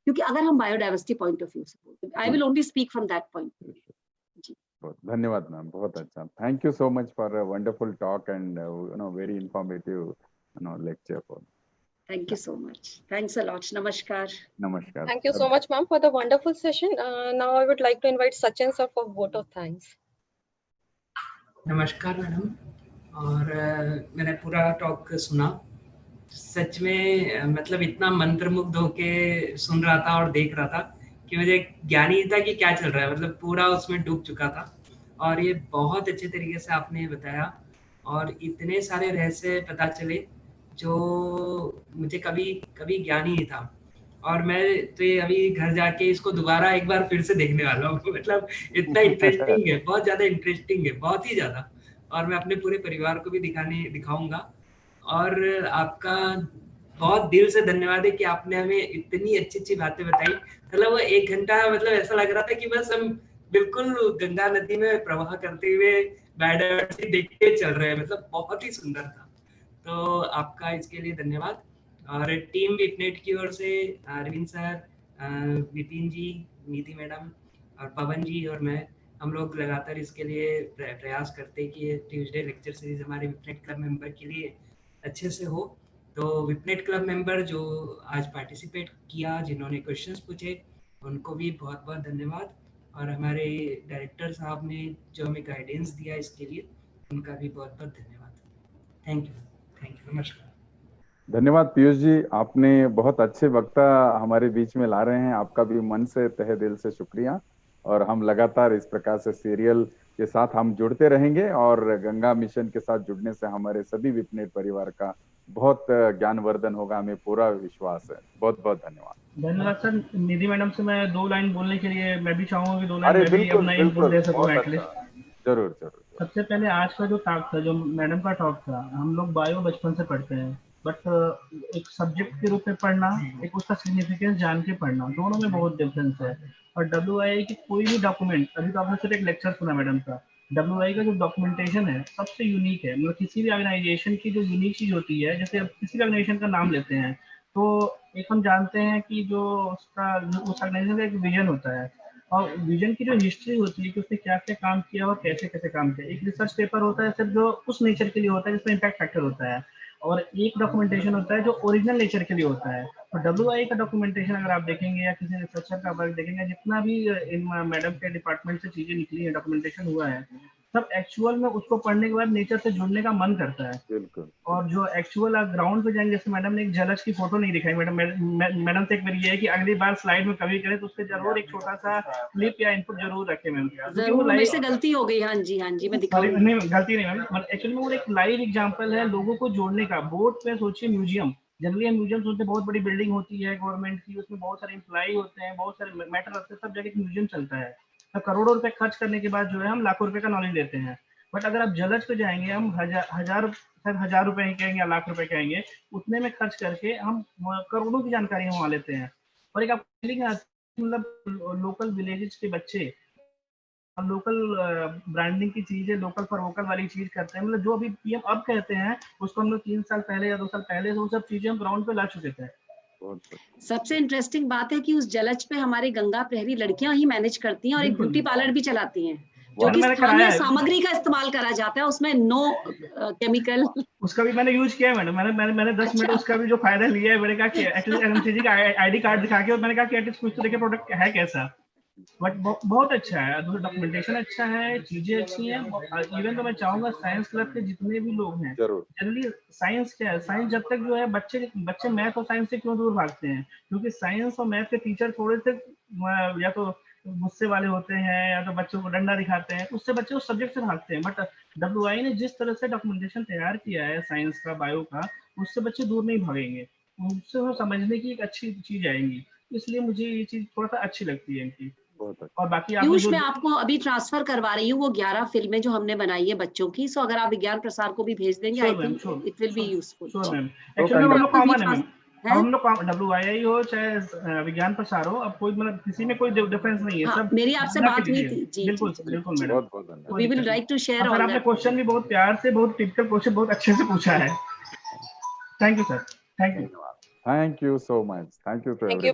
क्योंकि अगर हम biodiversity point of view से बोलते हैं, I will only speak from that point. जी, बहुत धन्यवाद ma'am, बहुत अच्छा। Thank you so much for a wonderful talk and very informative lecture for. Thank you so much, thanks a lot, नमस्कार। नमस्कार। Thank you so much, ma'am, for the wonderful session. Now I would like to invite Sachin sir for vote of thanks. नमस्कार madam, और मैंने पूरा talk सुना। सच में मतलब इतना मंत्रमुग्ध होके सुन रहा था और देख रहा था कि मुझे ज्ञान ही था कि क्या चल रहा है, मतलब पूरा उसमें डूब चुका था। और ये बहुत अच्छे तरीके से आपने बताया और इतने सारे रहस्य पता चले जो मुझे कभी कभी ज्ञान ही नहीं था। और मैं तो ये अभी घर जाके इसको दोबारा एक बार फिर से देखने वाला हूँ। मतलब इतना इंटरेस्टिंग है, बहुत ज्यादा इंटरेस्टिंग है, बहुत ही ज्यादा। और मैं अपने पूरे परिवार को भी दिखाऊंगा। और आपका बहुत दिल से धन्यवाद है कि आपने हमें इतनी अच्छी अच्छी बातें बताई। मतलब वो 1 घंटा मतलब ऐसा लग रहा था कि बस हम बिल्कुल गंगा नदी में प्रवाह करते हुए बायोडाइवर्सिटी देखते चल रहे हैं। मतलब बहुत ही सुंदर था। तो आपका इसके लिए धन्यवाद। और टीम विपनेट की ओर से अरविंद सर, विपिन जी, नीति मैडम और पवन जी और मैं, हम लोग लगातार इसके लिए प्रयास करते हैं कि ये ट्यूसडे लेक्चर सीरीज हमारे विपनेट क्लब मेंबर के लिए अच्छे से हो। तो विपनेट क्लब मेंबर जो आज पार्टिसिपेट किया, जिन्होंने क्वेश्चंस पूछे, उनको भी बहुत बहुत धन्यवाद। और हमारे डायरेक्टर साहब ने जो हमें गाइडेंस दिया इसके लिए, उनका भी बहुत बहुत धन्यवाद। थैंक यू, नमस्कार। धन्यवाद पीयूष जी, आपने बहुत अच्छे वक्ता हमारे बीच में ला रहे हैं। आपका भी मन से तहे दिल से शुक्रिया। और हम लगातार इस प्रकार से सीरियल के साथ हम जुड़ते रहेंगे और गंगा मिशन के साथ जुड़ने से हमारे सभी विपनेट परिवार का बहुत ज्ञानवर्धन होगा, हमें पूरा विश्वास है। बहुत बहुत धन्यवाद। धन्यवाद सर। निधि मैडम से मैं 2 लाइन बोलने के लिए मैं भी चाहूंगा कि 2 लाइन अरे मैं भी बिल्कुल अपना इनपुट बिल्कुल, दे सकूं बहुत एटलीस्ट। अच्छा, जरूर जरूर। सबसे पहले आज का जो टॉक था, जो मैडम का टॉक था, हम लोग बायो बचपन से पढ़ते हैं, बट एक सब्जेक्ट के रूप में पढ़ना, एक उसका सिग्निफिकेंस जान के पढ़ना, दोनों में बहुत डिफरेंस है। और WIA की कोई भी डॉक्यूमेंट, अभी तो आपने सिर्फ एक लेक्चर सुना मैडम का, WIA का जो डॉक्यूमेंटेशन है सबसे यूनिक है। मतलब किसी भी ऑर्गेनाइजेशन की जो यूनिक चीज होती है, जैसे अब किसी भी ऑर्गेनाइजेशन का नाम लेते हैं तो एक हम जानते हैं कि जो उसका उस ऑर्गेनाइजेशन का एक विजन होता है, और विजन की जो हिस्ट्री होती है कि उसने क्या क्या काम किया और कैसे कैसे काम किया। एक रिसर्च पेपर होता है सिर्फ जो उस नेचर के लिए होता है जिसमें इम्पैक्ट फैक्टर होता है, और एक डॉक्यूमेंटेशन होता है जो ओरिजिनल नेचर के लिए होता है। तो WIA का डॉक्यूमेंटेशन अगर आप देखेंगे या किसी रिसर्चर का वर्क देखेंगे, जितना भी इन मैडम के डिपार्टमेंट से चीजें निकली है, डॉक्यूमेंटेशन हुआ है, सब एक्चुअल में उसको पढ़ने के बाद नेचर से जुड़ने का मन करता है। बिल्कुल। और जो एक्चुअल आप ग्राउंड पे जाएंगे, जैसे मैडम ने एक जलज की फोटो नहीं दिखाई, मैडम से एक बार ये है कि अगली बार स्लाइड में कभी करें तो उसके जरूर एक छोटा सा क्लिप या इनपुट जरूर रखें मैम। जरूर, मेरे से गलती हो गई। हाँ जी, हाँ जी, मैं दिखाऊंगी। नहीं, गलती नहीं मैम, एक्चुअली में वो एक लाइव एग्जांपल है लोगों को जोड़ने का। बोर्ड पे सोचिए म्यूजियम, जनरली म्यूजियम सोचते बहुत बड़ी बिल्डिंग होती है गवर्नमेंट की, उसमें बहुत सारे एम्प्लॉय होते हैं, बहुत सारे मैटर होते हैं, सब जगह एक म्यूजियम चलता है। तो करोड़ों रुपए खर्च करने के बाद जो है हम लाखों रुपए का नॉलेज देते हैं। बट अगर आप जलज पे जाएंगे, हम हजार रुपए कहेंगे या लाख रुपए कहेंगे, उतने में खर्च करके हम करोड़ों की जानकारी वहाँ लेते हैं। और एक आप फीलिंग आती है, मतलब लोकल विलेजेस के बच्चे लोकल ब्रांडिंग की चीजें, लोकल फॉर वोकल वाली चीज करते हैं। मतलब जो अभी PM अब कहते हैं उसको हम लोग 3 साल पहले या 2 साल पहले से वो सब चीजें हम ग्राउंड पे ला चुके थे। सबसे इंटरेस्टिंग बात है कि उस जलज पे हमारी गंगा प्रहरी लड़कियां ही मैनेज करती हैं और एक ब्यूटी पार्लर भी चलाती हैं, जो कि स्थानीय सामग्री का इस्तेमाल करा जाता है, उसमें नो केमिकल। उसका भी मैंने यूज किया है मैडम। मैंने 10 मिनट उसका भी जो फायदा लिया है। मैंने कहा कि एटलीस्ट MCG का ID कार्ड दिखा के, और मैंने कहा कि एटलीस्ट कुछ तो देखिए प्रोडक्ट है कैसा। बट बहुत अच्छा है, डॉक्यूमेंटेशन अच्छा है, चीजें अच्छी हैं। इवन तो मैं चाहूंगा साइंस क्लब के जितने भी लोग हैं, जनरली साइंस क्या है, साइंस जब तक जो है बच्चे मैथ और साइंस से क्यों दूर भागते हैं, क्योंकि साइंस और मैथ के टीचर थोड़े से या तो गुस्से वाले होते हैं या तो बच्चों को डंडा दिखाते हैं, उससे बच्चे उस सब्जेक्ट से भागते हैं। बट WIA ने जिस तरह से डॉक्यूमेंटेशन तैयार किया है साइंस का, बायो का, उससे बच्चे दूर नहीं भागेंगे, उससे समझने की एक अच्छी चीज आएंगी। इसलिए मुझे ये चीज थोड़ा सा अच्छी लगती है इनकी। और बाकी पीयूष, मैं आपको अभी ट्रांसफर करवा रही हूँ वो 11 फिल्में जो हमने बनाई है बच्चों की। सो अगर आप विज्ञान प्रसार को भी भेज देंगे, I think it will be useful. Actually हम लोग कॉमन है मैम, हम लोग WIA हो चाहे विज्ञान प्रसार हो, अब कोई मतलब किसी में कोई डिफरेंस नहीं है। सब मेरी आपसे बात हुई थी। जी बिल्कुल बिल्कुल madam, we will like to share all that. आपने क्वेश्चन भी बहुत प्यार से, बहुत टिपिकल क्वेश्चन बहुत अच्छे से पूछा है। Thank you sir, thank you. Thank you so much. Thank you to everyone.